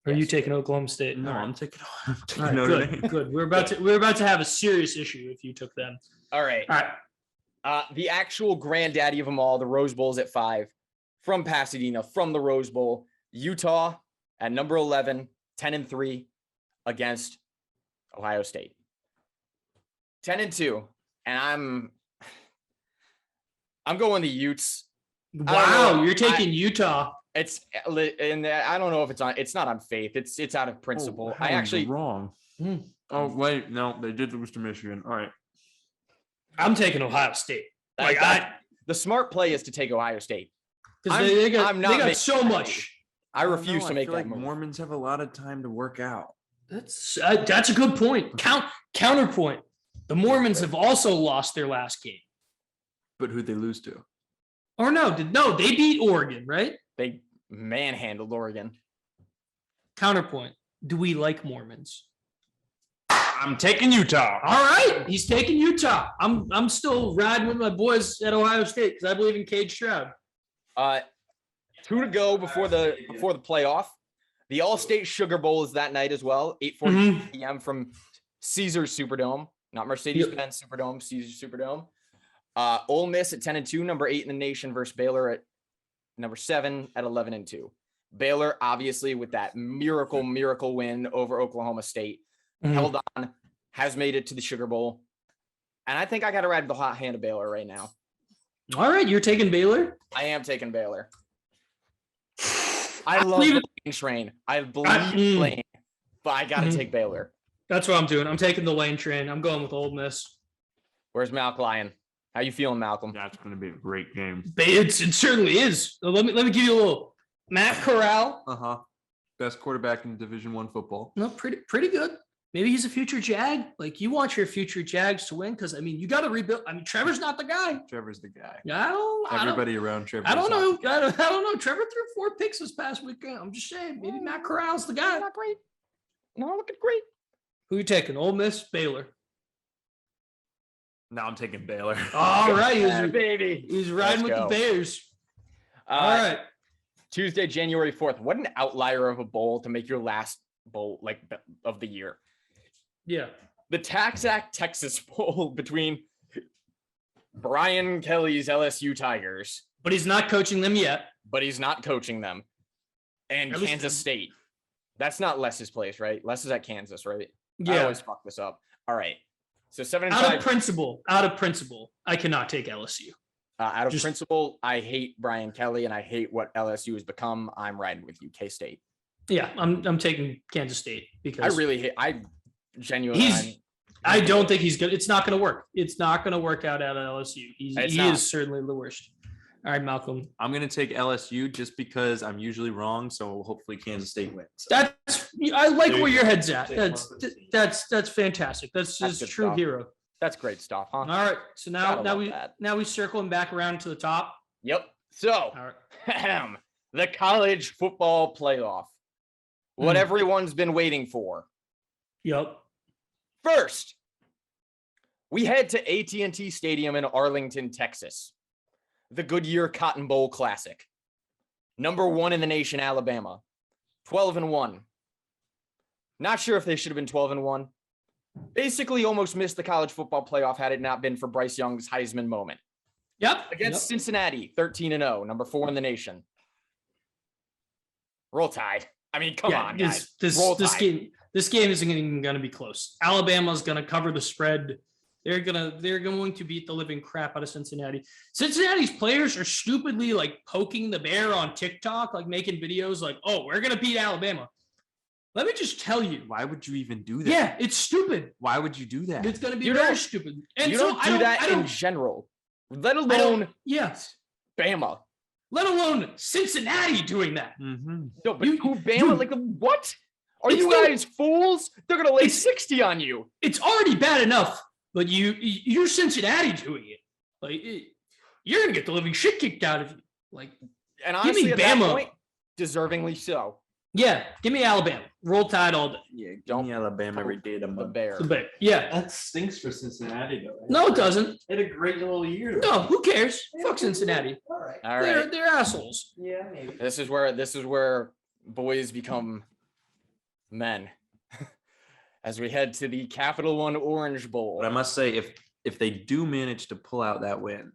Are you Yes. taking Oklahoma State? No, All right. I'm taking All right, Notre good, Dame. good. We're about to have a serious issue if you took them. All right. All right. The actual granddaddy of them all, the Rose Bowl's at 5, from Pasadena, from the Rose Bowl. Utah at number 11, 10-3 against Ohio State. 10-2, and I'm going the Utes. Wow, you're taking Utah. It's and I don't know if it's not on faith. It's out of principle. I actually wrong. Hmm. Oh wait, no, they did lose to Michigan. All right. I'm taking Ohio State. Like the smart play is to take Ohio State. because I'm- they got I'm not making so that much. I refuse don't know, to make feel that like move. Mormons have a lot of time to work out. That's a good point. Counterpoint. The Mormons have also lost their last game. But who'd they lose to? Or no, they beat Oregon, right? They manhandled Oregon. Counterpoint. Do we like Mormons? I'm taking Utah. All right, he's taking Utah. I'm still riding with my boys at Ohio State because I believe in Cade Stroud. 2 to go before the playoff. The All-State Sugar Bowl is that night as well, 8:40 p.m. from Caesars Superdome, not Mercedes-Benz Superdome, Caesars Superdome. Ole Miss at 10-2, number 8 in the nation versus Baylor at number 7 at 11-2. Baylor, obviously, with that miracle win over Oklahoma State, held on, has made it to the Sugar Bowl. And I think I got to ride the hot hand of Baylor right now. All right, you're taking Baylor. I am taking Baylor. I love the Lane train. I believe Lane, but I got to take Baylor. That's what I'm doing. I'm taking the Lane train. I'm going with Ole Miss. Where's Malcolm Lyon? How you feeling, Malcolm? That's going to be a great game. It certainly is. Let me give you a little. Matt Corral. Best quarterback in Division I football. No, pretty good. Maybe he's a future Jag. Like you want your future Jags to win because you got to rebuild. Trevor's not the guy. Trevor's the guy. Everybody around Trevor. I don't know. I don't know. Trevor threw 4 picks this past weekend. I'm just saying. Maybe Matt Corral's the guy. Not great. No, looking great. Who you taking? Ole Miss, Baylor. Now I'm taking Baylor. All right, baby. He's riding with the Bears. All right. Tuesday, January 4th. What an outlier of a bowl to make your last bowl of the year. Yeah. The Taxac Texas Bowl between Brian Kelly's LSU Tigers. But he's not coaching them yet. And Kansas State. That's not Les's place, right? Les is at Kansas, right? Yeah. I always fuck this up. All right. So 7-5. Out of principle, I cannot take LSU. Out of principle, I hate Brian Kelly and I hate what LSU has become. I'm riding with you, K-State. Yeah, I'm taking Kansas State because I genuinely. I don't think he's good. It's not going to work. It's not going to work out at LSU. He is certainly the worst. All right, Malcolm. I'm going to take LSU just because I'm usually wrong. So hopefully Kansas State wins. I like where your head's at. That's fantastic. That's just true stuff. hero. That's great stuff, huh? All right. So now we circling back around to the top. Yep. So All right. the college football playoff. What everyone's been waiting for. Yep. First, we head to AT&T Stadium in Arlington, Texas. The Goodyear Cotton Bowl Classic. Number 1 in the nation, Alabama. 12-1. Not sure if they should have been 12-1. Basically almost missed the college football playoff had it not been for Bryce Young's Heisman moment. Yep. Against Cincinnati, 13-0, number 4 in the nation. Roll Tide. I mean, come on, guys. This game isn't even going to be close. Alabama's going to cover the spread. They're going to beat the living crap out of Cincinnati. Cincinnati's players are stupidly poking the bear on TikTok, making videos oh, we're going to beat Alabama. Let me just tell you. Why would you even do that? Yeah, it's stupid. Why would you do that? It's going to be very stupid. And you don't do that in general, let alone Bama. Let alone Cincinnati doing that. Mm-hmm. No, but who Bama? What? Are you guys fools? They're going to lay 60 on you. It's already bad enough, but you're Cincinnati doing it. Like, you're going to get the living shit kicked out of you. Like, and honestly, give me at Bama. that point, deservingly so. Yeah, give me Alabama. Roll Tide all day. Yeah, give me Alabama every day of the The month. Bear. The Bear. Yeah. That stinks for Cincinnati, though. No, it doesn't. They had a great little year. No, who cares? Fuck Cincinnati. All right. All right. They're assholes. Yeah, maybe. This is where boys become men. As we head to the Capital One Orange Bowl. But I must say, if they do manage to pull out that win,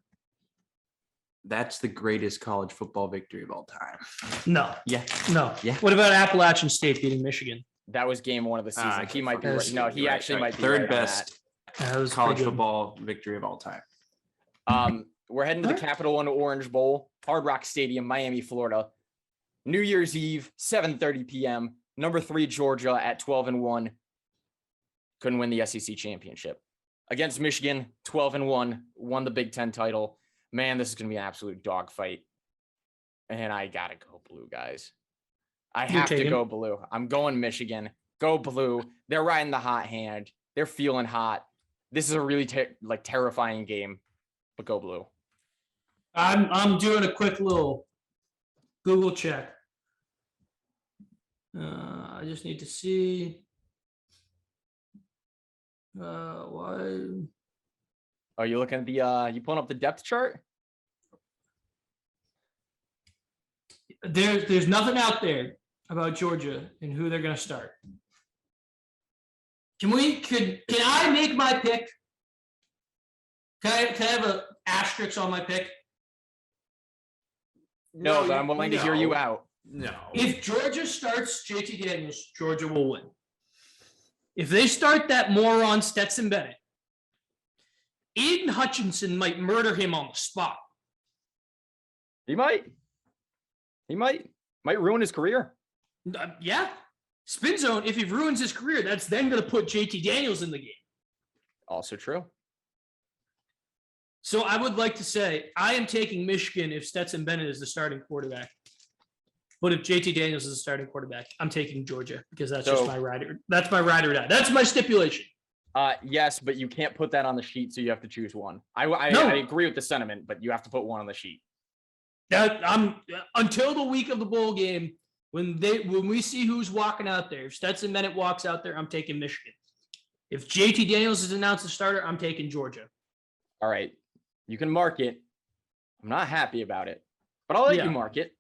that's the greatest college football victory of all time. No. Yeah. No. Yeah. What about Appalachian State beating Michigan? That was game 1 of the season. He might be right. No, he You're actually might be third right best That was college pretty good. football victory of all time. We're heading to the Capital One Orange Bowl, Hard Rock Stadium, Miami, Florida. New Year's Eve, 7:30 p.m. Number 3 Georgia at 12-1. Couldn't win the SEC championship. Against Michigan, 12-1, won the Big Ten title. Man, this is going to be an absolute dogfight. And I got to go blue, guys. I have to go blue. I'm going Michigan. Go blue. They're riding the hot hand. They're feeling hot. This is a really terrifying game, but go blue. I'm doing a quick little Google check. I just need to see. Why? Are you looking at the you pulling up the depth chart? There's nothing out there about Georgia and who they're going to start. Can I make my pick? Can I have an asterisk on my pick? No, but I'm willing to hear you out. No. If Georgia starts JT Daniels, Georgia will win. If they start that moron Stetson Bennett, Aiden Hutchinson might murder him on the spot. He might ruin his career. Yeah. Spin zone, if he ruins his career, that's then going to put JT Daniels in the game. Also true. So I would like to say I am taking Michigan if Stetson Bennett is the starting quarterback. But if JT Daniels is the starting quarterback, I'm taking Georgia because that's just my rider. That's my ride or die. That's my stipulation. Yes, but you can't put that on the sheet, so you have to choose one. I agree with the sentiment, but you have to put one on the sheet. I'm until the week of the bowl game when we see who's walking out there. If Stetson Bennett walks out there, I'm taking Michigan. If JT Daniels is announced the starter, I'm taking Georgia. All right, you can mark it. I'm not happy about it, but I'll let you mark it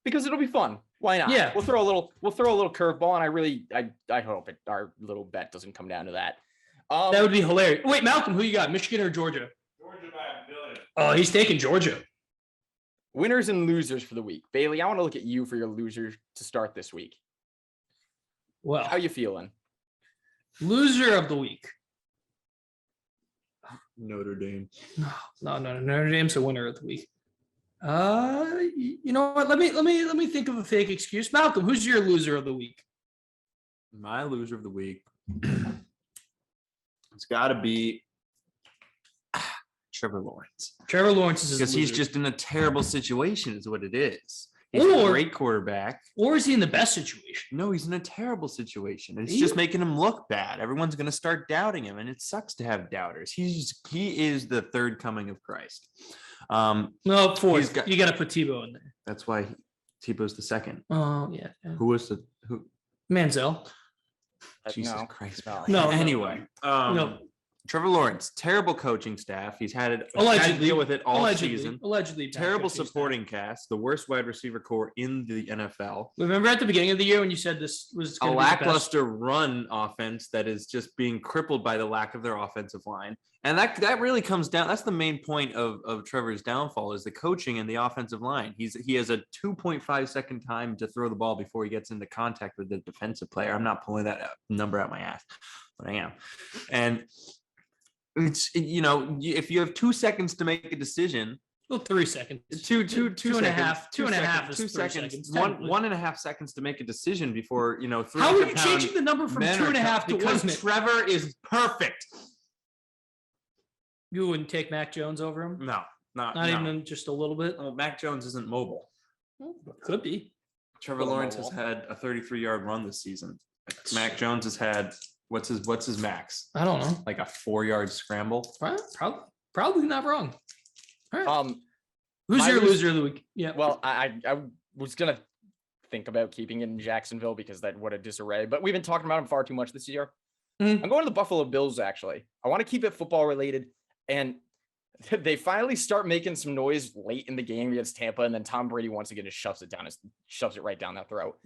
because it'll be fun. Why not? Yeah, we'll throw a little curveball, and I hope our little bet doesn't come down to that. That would be hilarious. Wait, Malcolm, who you got? Michigan or Georgia? Georgia by a billion. Oh, he's taking Georgia. Winners and losers for the week. Bailey, I want to look at you for your losers to start this week. Well, how you feeling? Loser of the week. Notre Dame. No. Notre Dame's the winner of the week. You know what? Let me think of a fake excuse. Malcolm, who's your loser of the week? My loser of the week. It's got to be Trevor Lawrence. Trevor Lawrence is because he's just in a terrible situation, is what it is. He's a great quarterback. Or is he in the best situation? No, he's in a terrible situation. It's just making him look bad. Everyone's going to start doubting him, and it sucks to have doubters. He is the third coming of Christ. No, fourth. You got to put Tebow in there. That's why Tebow's the second. Oh, yeah. Who was who? Manziel. Jesus Christ. No. Anyway. No. Trevor Lawrence, terrible coaching staff. He's had to deal with it all season. Allegedly. Terrible supporting cast. The worst wide receiver core in the NFL. Remember at the beginning of the year when you said this was a lackluster run offense that is just being crippled by the lack of their offensive line. And that really comes down. That's the main point of Trevor's downfall is the coaching and the offensive line. He has a 2.5 second time to throw the ball before he gets into contact with the defensive player. I'm not pulling that number out my ass, but I am. And it's, if you have 2 seconds to make a decision. Well, 3 seconds. Two and a half is 3 seconds. 1.5 seconds to make a decision before, How are you changing the number from 2.5 to 1? Because Trevor is perfect. You wouldn't take Mac Jones over him? No, not even just a little bit. Well, Mac Jones isn't mobile. Could be. Trevor Lawrence has had a 33-yard run this season. Mac Jones has had what's his max? I don't know. Like a 4-yard scramble. Probably not wrong. All right. Who's my your loser of the week? Yeah. Well, I was gonna think about keeping it in Jacksonville because that what a disarray. But we've been talking about him far too much this year. Mhm. I'm going to the Buffalo Bills. Actually, I want to keep it football related, and they finally start making some noise late in the game against Tampa, and then Tom Brady once again just shoves it right down their throat.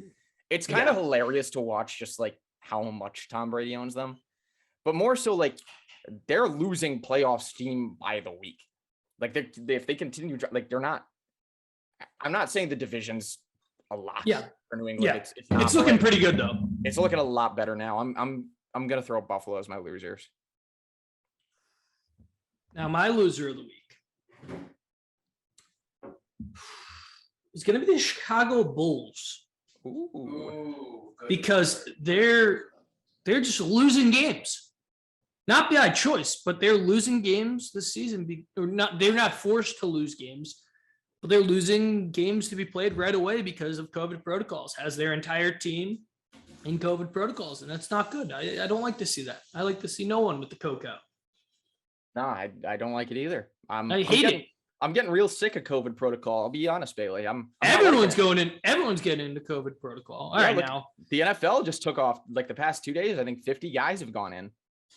It's kind of hilarious to watch, just like how much Tom Brady owns them, but more so like they're losing playoff steam by the week. Like if they continue, like they're not. I'm not saying the division's a lot. Yeah. For New England. Yeah. It's looking pretty good though. It's looking a lot better now. I'm gonna throw Buffalo as my losers. Now my loser of the week is going to be the Chicago Bulls. Ooh. Because they're just losing games, not by choice, but they're losing games this season. They're not forced to lose games, but they're losing games to be played right away because of COVID protocols. Has their entire team in COVID protocols, and that's not good. I don't like to see that. I like to see no one with the cocoa. No, I don't like it either. I hate it. I'm getting real sick of COVID protocol. I'll be honest, Bailey. Everyone's getting into COVID protocol. All right, now the NFL just took off like the past 2 days. I think 50 guys have gone in.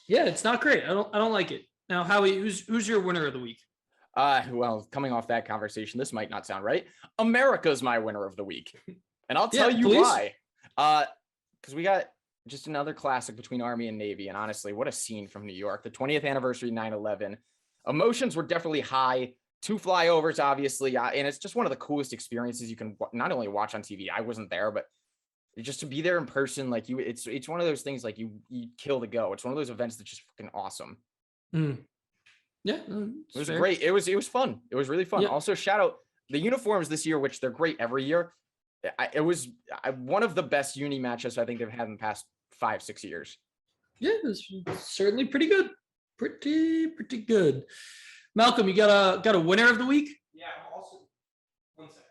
Yeah, it's not great. I don't like it. Now, Howie, who's your winner of the week? Well, coming off that conversation, this might not sound right. America's my winner of the week, and I'll tell you why. Because we got just another classic between Army and Navy, and honestly, what a scene from New York. The 20th anniversary 9/11. Emotions were definitely high. 2 flyovers, obviously, and it's just one of the coolest experiences you can not only watch on TV. I wasn't there, but just to be there in person, like it's one of those things like you kill to go. It's one of those events that's just fucking awesome. Yeah, it was great. It was fun. It was really fun. Yeah. Also, shout out the uniforms this year, which they're great every year. It was one of the best uni matchups I think they've had in the past 5-6 years. Yeah, it was certainly pretty good. Pretty good. Malcolm, you got a winner of the week? Yeah, also 1 second.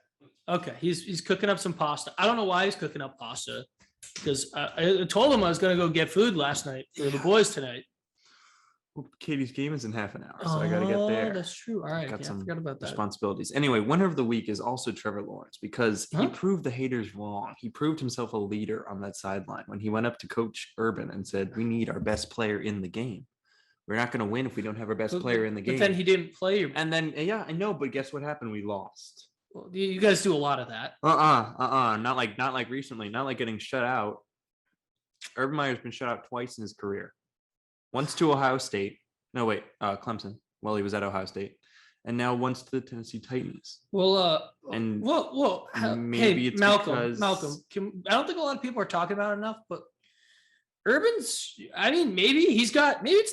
Okay, he's cooking up some pasta. I don't know why he's cooking up pasta because I told him I was gonna go get food last night for the boys tonight. Well, Katie's game is in half an hour, so I got to get there. That's true. All right, got some I forgot about that. Responsibilities. Anyway, winner of the week is also Trevor Lawrence because he proved the haters wrong. He proved himself a leader on that sideline when he went up to Coach Urban and said, "We need our best player in the game. We're not going to win if we don't have our best player in the game." But then he didn't play. And then, yeah, I know, but guess what happened? We lost. Well, you guys do a lot of that. Not like recently. Not like getting shut out. Urban Meyer's been shut out twice in his career. Once to Ohio State. No, wait, Clemson. Well, he was at Ohio State. And now once to the Tennessee Titans. Well, maybe hey, it's Malcolm, because... I don't think a lot of people are talking about it enough, but Urban's, I mean, maybe it's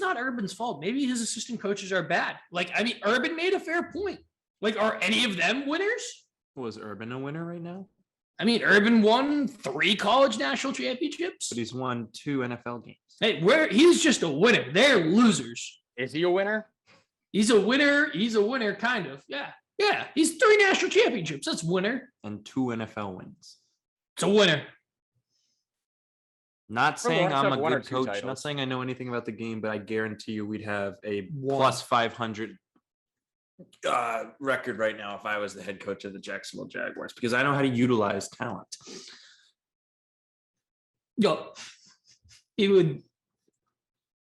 not Urban's fault. Maybe his assistant coaches are bad. Like, I mean, Urban made a fair point. Like, are any of them winners? Was Urban a winner right now? I mean, Urban won 3 college national championships. But he's won 2 NFL games. Hey, he's just a winner. They're losers. Is he a winner? He's a winner. He's a winner, kind of. Yeah. Yeah. He's 3 national championships. That's winner. And 2 NFL wins. It's a winner. Not saying I'm a good coach. Titles. Not saying I know anything about the game, but I guarantee you we'd have a plus 500 record right now if I was the head coach of the Jacksonville Jaguars because I know how to utilize talent. Yo,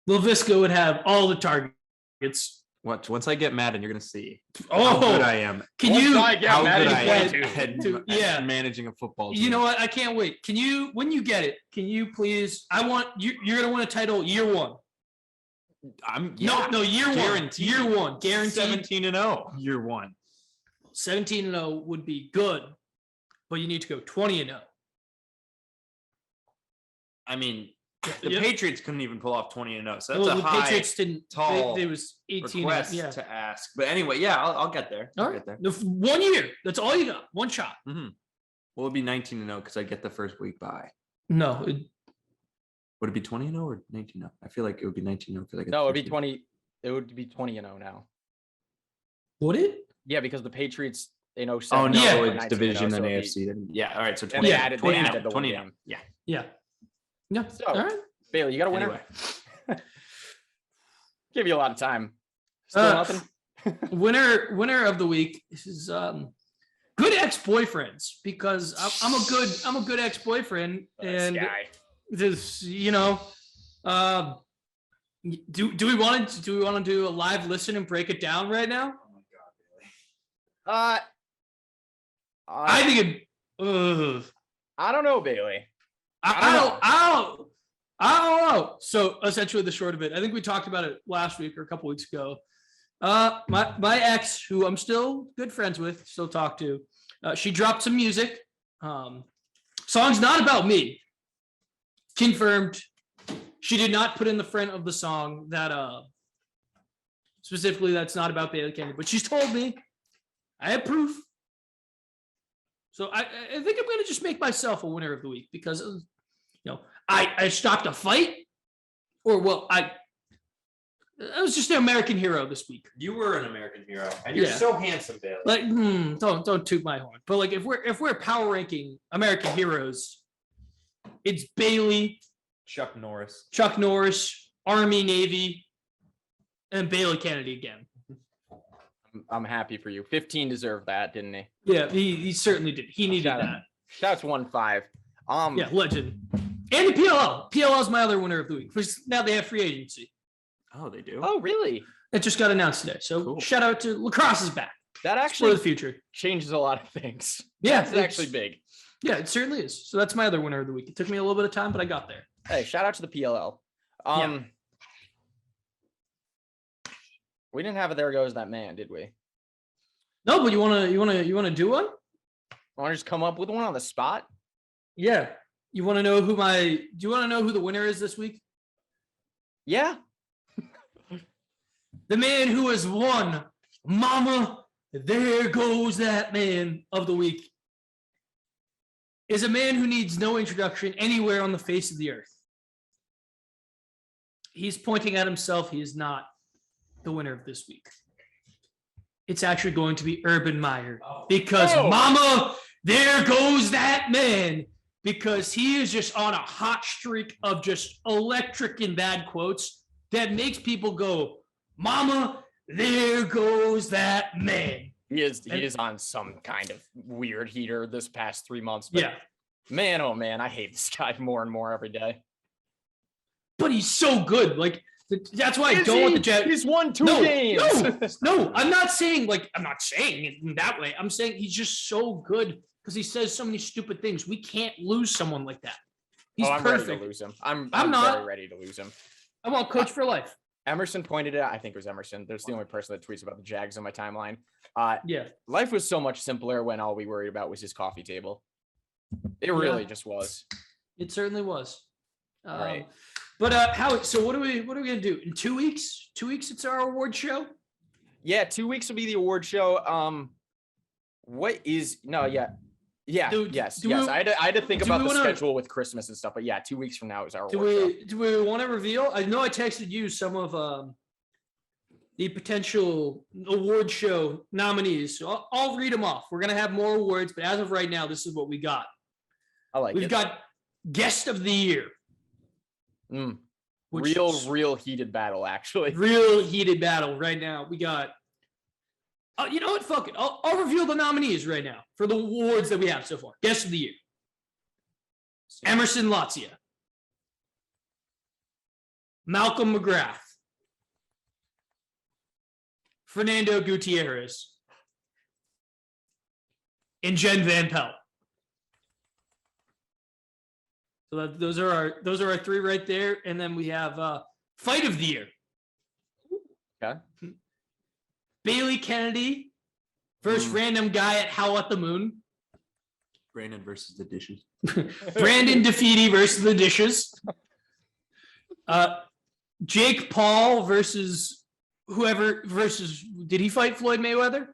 LaVisca would have all the targets. Once I get mad and you're gonna see how good I am. Can you how good I am at managing a football team. You know what? I can't wait. Can you, when you get it, can you please? I want you. You're gonna win a title year 1. No, year guaranteed. 1. Year 1, guaranteed. 17-0. Year 1. 17-0 would be good, but you need to go 20-0. I mean, the Patriots couldn't even pull off 20-0, so that's the Patriots didn't. Tall they was 18 request to ask. But anyway, yeah, I'll get there. I'll get there. 1 year. That's all you got. 1 shot. Mm-hmm. Well, it'd be 19-0 because I get the first week bye. No. Would it be 20-0 or 19-0? I feel like it would be 19-0 because I get. No, it'd be 20. It would be 20-0 now. Would it? Yeah, because the Patriots in 07. Oh no, yeah. it's division and AFC. Yeah, all right. So 20. They added the 20. one game. Yeah. Yeah. So, All right. Bailey, you got a winner? Anyway. Give you a lot of time. Still nothing? Winner of the week. This is good ex-boyfriends, because I'm a good ex-boyfriend, and this, do we want to do a live listen and break it down right now? Oh my God, Bailey. I I think it. I don't know, Bailey. I don't know. So essentially, the short of it, I think we talked about it last week or a couple weeks ago. My ex, who I'm still good friends with, still talk to, she dropped some music. Song's not about me. Confirmed. She did not put in the front of the song that specifically that's not about Bailey Kennedy, but she's told me. I have proof. So I think I'm gonna just make myself a winner of the week, because I stopped a fight, or I was just an American hero this week. You were an American hero, and you're Yeah. so handsome, Bailey. Like, don't toot my horn. But like, if we're power ranking American heroes, it's Bailey, Chuck Norris. Army, Navy, and Bailey Kennedy again. I'm happy for you. 15 deserved that, didn't he? Yeah, he certainly did. He needed that. Shouts 1-5. Yeah, legend. And the PLL. PLL is my other winner of the week, because now they have free agency. Oh, they do. Oh, really? It just got announced today. So Cool. shout out to lacrosse is back. That For actually the future. changes a lot of things. Yeah, That's actually big. Yeah, it certainly is. So that's my other winner of the week. It took me a little bit of time, but I got there. Hey, shout out to the PLL. We didn't have a There Goes That Man, did we? No, but you wanna do one? Want to just come up with one on the spot? Yeah. You want to know who do you want to know who the winner is this week? Yeah. The man who has won Mama, There Goes That Man of the week is a man who needs no introduction anywhere on the face of the earth. He's pointing at himself. He is not the winner of this week. It's actually going to be Urban Meyer, because Mama, there goes that man, because he is just on a hot streak of just electric and bad quotes that makes people go, Mama, there goes that man. He is on some kind of weird heater this past 3 months. But Yeah. Man, oh man, I hate this guy more and more every day. But he's so good. Like, that's why I Is don't he? want the Jets. He's won 2 No, games. No, I'm not saying it in that way. I'm saying he's just so good because he says so many stupid things. We can't lose someone like that. He's I'm ready perfect. to lose him. I'm not. very ready to lose him. I want coach for life. Emerson pointed it out. I think it was Emerson. There's the only person that tweets about the Jags on my timeline. Yeah. Life was so much simpler when all we worried about was his coffee table. It really just was. It certainly was. Right. But Howie, so what are we gonna do in 2 weeks? 2 weeks, it's our award show. Yeah, 2 weeks will be the award show. Yes. I had to think about the schedule with Christmas and stuff, but yeah, 2 weeks from now is our award show. Do we want to reveal? I know I texted you some of the potential award show nominees. So I'll read them off. We're gonna have more awards, but as of right now, this is what we got. I like We've it. got guest of the year. Which Real heated battle, actually. Real heated battle right now. We got. You know what? Fuck it. I'll reveal the nominees right now for the awards that we have so far. Guest of the year: Emerson Latzia, Malcolm McGrath, Fernando Gutierrez, and Jen Van Pelt. So those are our 3 right there, and then we have fight of the year. Okay. Bailey Kennedy versus random guy at Howl at the Moon. Brandon versus the dishes. Brandon DeFeedy versus the dishes. Jake Paul versus whoever versus. Did he fight Floyd Mayweather?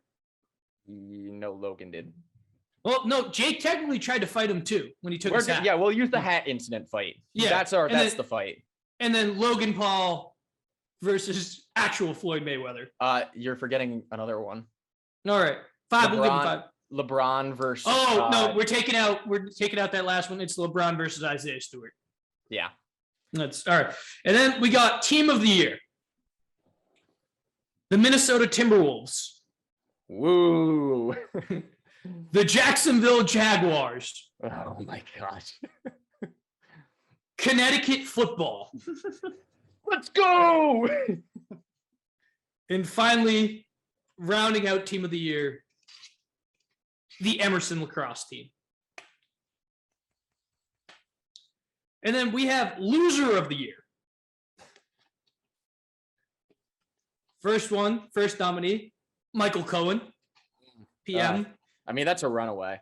No, Logan did. Well, no, Jake technically tried to fight him too when he took his hat. Yeah, we'll use the hat incident fight. Yeah, that's the fight. And then Logan Paul versus actual Floyd Mayweather. You're forgetting another one. All right, 5. We'll give him 5. LeBron versus. Oh no, we're taking out that last one. It's LeBron versus Isaiah Stewart. Yeah. That's all right. And then we got team of the year. The Minnesota Timberwolves. Woo. The Jacksonville Jaguars. Oh my gosh. Connecticut football. Let's go. And finally, rounding out team of the year, the Emerson lacrosse team. And then we have loser of the year. First nominee, Michael Cohen, PM. I mean, that's a runaway.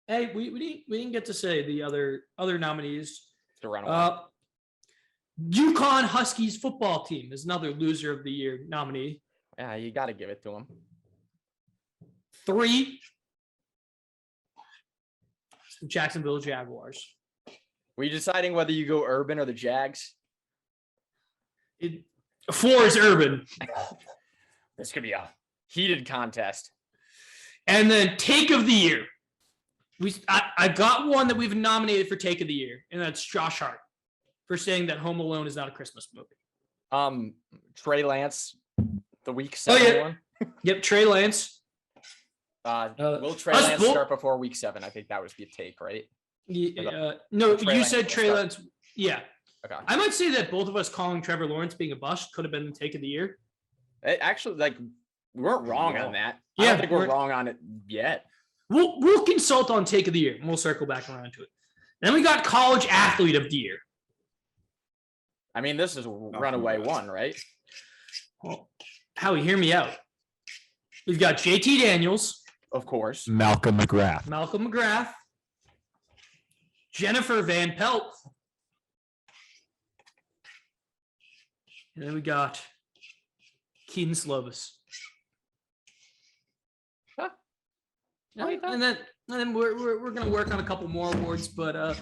Hey, we didn't get to say the other nominees. It's a runaway. UConn Huskies football team is another loser of the year nominee. Yeah, you got to give it to him. 3, the Jacksonville Jaguars. Were you deciding whether you go Urban or the Jags? 4 is Urban. This could be a heated contest. And then take of the year. I got one that we've nominated for take of the year, and that's Josh Hart for saying that Home Alone is not a Christmas movie. Trey Lance, the week 7 one. Yep, Trey Lance. Will Trey Lance start before week 7? I think that was the take, right? No, Trey you Lance said will Trey start. Lance. Yeah. Okay. I might say that both of us calling Trevor Lawrence being a bust could have been the take of the year. It actually, we weren't wrong on that. I Yeah, don't think we're wrong on it yet. We'll consult on take of the year, and we'll circle back around to it. Then we got college athlete of the year. I mean, this is runaway one, right? Well, Howie, hear me out. We've got JT Daniels, Of course. Malcolm McGrath, Jennifer Van Pelt, and then we got Keaton Slovas. Huh. And then we're gonna work on a couple more awards, but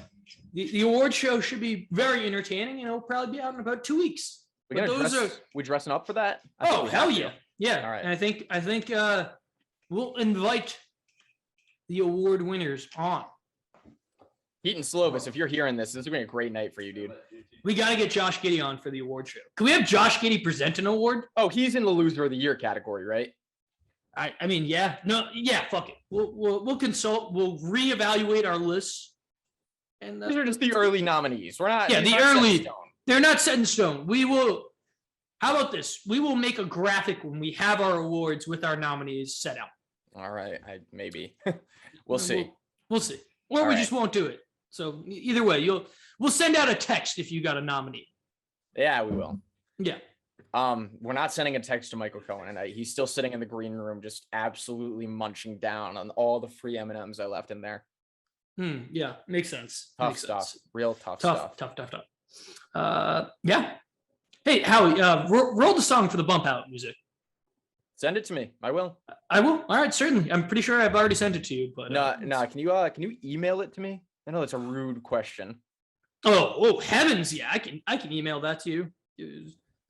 the award show should be very entertaining. It'll probably be out in about 2 weeks. We dressing up for that? I think Oh we hell have to. yeah, yeah! All right. And I think we'll invite the award winners on. Keaton Slovas, if you're hearing this is gonna be a great night for you, dude. We got to get Josh Giddey on for the award show. Can we have Josh Giddey present an award? Oh, he's in the loser of the year category, right? I mean, yeah, no, yeah, fuck it. We'll consult. We'll reevaluate our lists. And These are just the early nominees. We're not. Yeah, it's the not set in early- stone. they're not set in stone. We will. How about this? We will make a graphic when we have our awards with our nominees set out. All right, maybe. We'll see. We'll see. Or All we right. just won't do it. So either way, we'll send out a text if you got a nominee. Yeah, we will. Yeah. We're not sending a text to Michael Cohen, and he's still sitting in the green room, just absolutely munching down on all the free M&Ms I left in there. Yeah, makes sense. Tough Makes stuff. sense. Real tough stuff. Tough. Yeah. Hey, Howie, roll the song for the bump out music. Send it to me. I will. I will. All right, certainly. I'm pretty sure I've already sent it to you, but No. Can you email it to me? I know it's a rude question. Oh heavens, yeah, I can email that to you.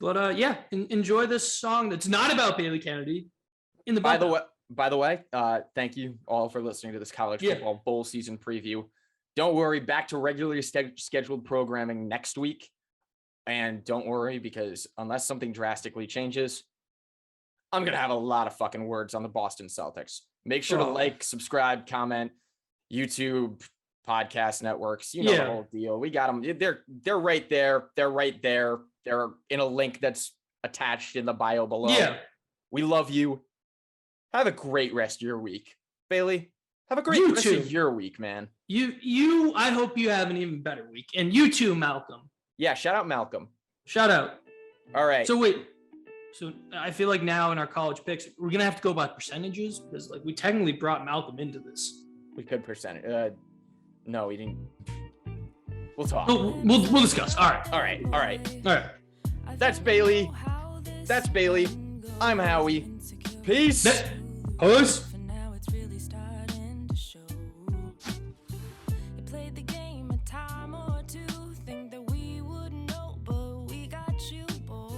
But yeah, enjoy this song that's not about Bailey Kennedy. In the By the way, thank you all for listening to this college Yeah. football bowl season preview. Don't worry, back to regularly scheduled programming next week. And don't worry, because unless something drastically changes, I'm going to have a lot of fucking words on the Boston Celtics. Make sure to like, subscribe, comment, YouTube, podcast networks. You know the whole deal. We got them. They're right there. They're right there. They're in a link that's attached in the bio below. Yeah. We love you. Have a great rest of your week. Bailey, have a great You rest too. of your week, man. You I hope you have an even better week. And you too, Malcolm. Yeah, shout out Malcolm. Shout out. All right. So wait. So I feel like now in our college picks, we're gonna have to go by percentages because like we technically brought Malcolm into this. We could percentage. No, we didn't. We'll talk. We'll discuss. All right. All right. All right. That's Bailey. That's Bailey. I'm Howie. Peace. Us. For now, it's really starting to show. You played the game a time or two, think that we wouldn't know, but we got you, boy.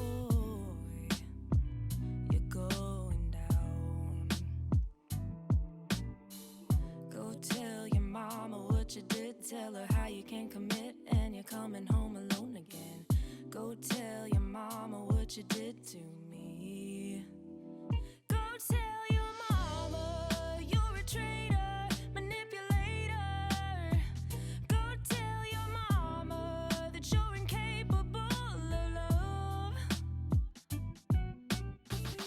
You're going down. Go tell your mama what you did. Tell her how you can commit and you you're coming home alone again. Go tell your mama what you did to me. Go tell your mama you're a traitor, manipulator. Go tell your mama that you're incapable of love.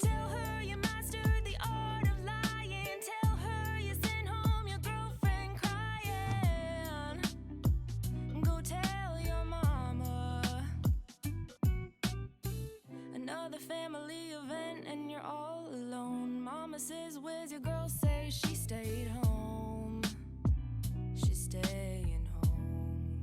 Tell her you mastered the art of lying. Tell her you sent home your girlfriend crying. Go tell your mama. Another family event and you're all alone. Mama says, where's your girl? Say she stayed home. She's staying home.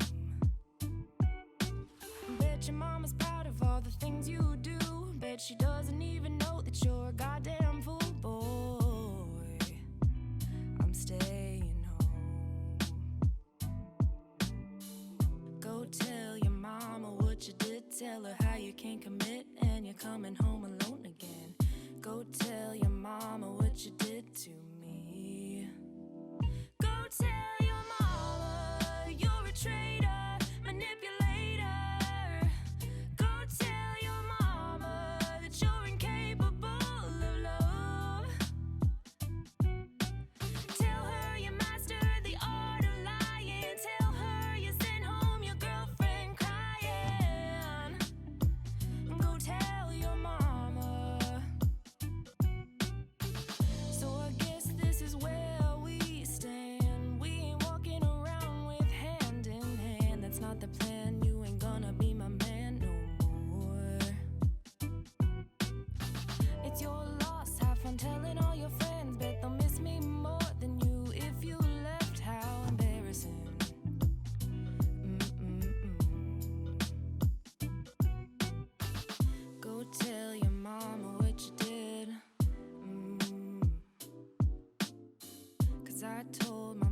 Bet your mama's proud of all the things you do. Bet she doesn't even know that you're a goddamn fool, boy. I'm staying home. Go tell your mama what you did. Tell her how you can't commit and you're coming home alone again. Go tell your mama what you did to me. Go tell your mama you're a traitor, manipulator. Go tell your mama that you're incapable of love. Tell her you mastered the art of lying. Tell her you sent home your girlfriend crying. Go tell your mama. So I guess this is where we stand. We ain't walking around with hand in hand. That's not the plan. You ain't gonna be my man no more. It's your loss. Have fun telling all your friends. Bet they'll miss me more than you if you left. How embarrassing. Go tell your mama what you did. 'Cause I told my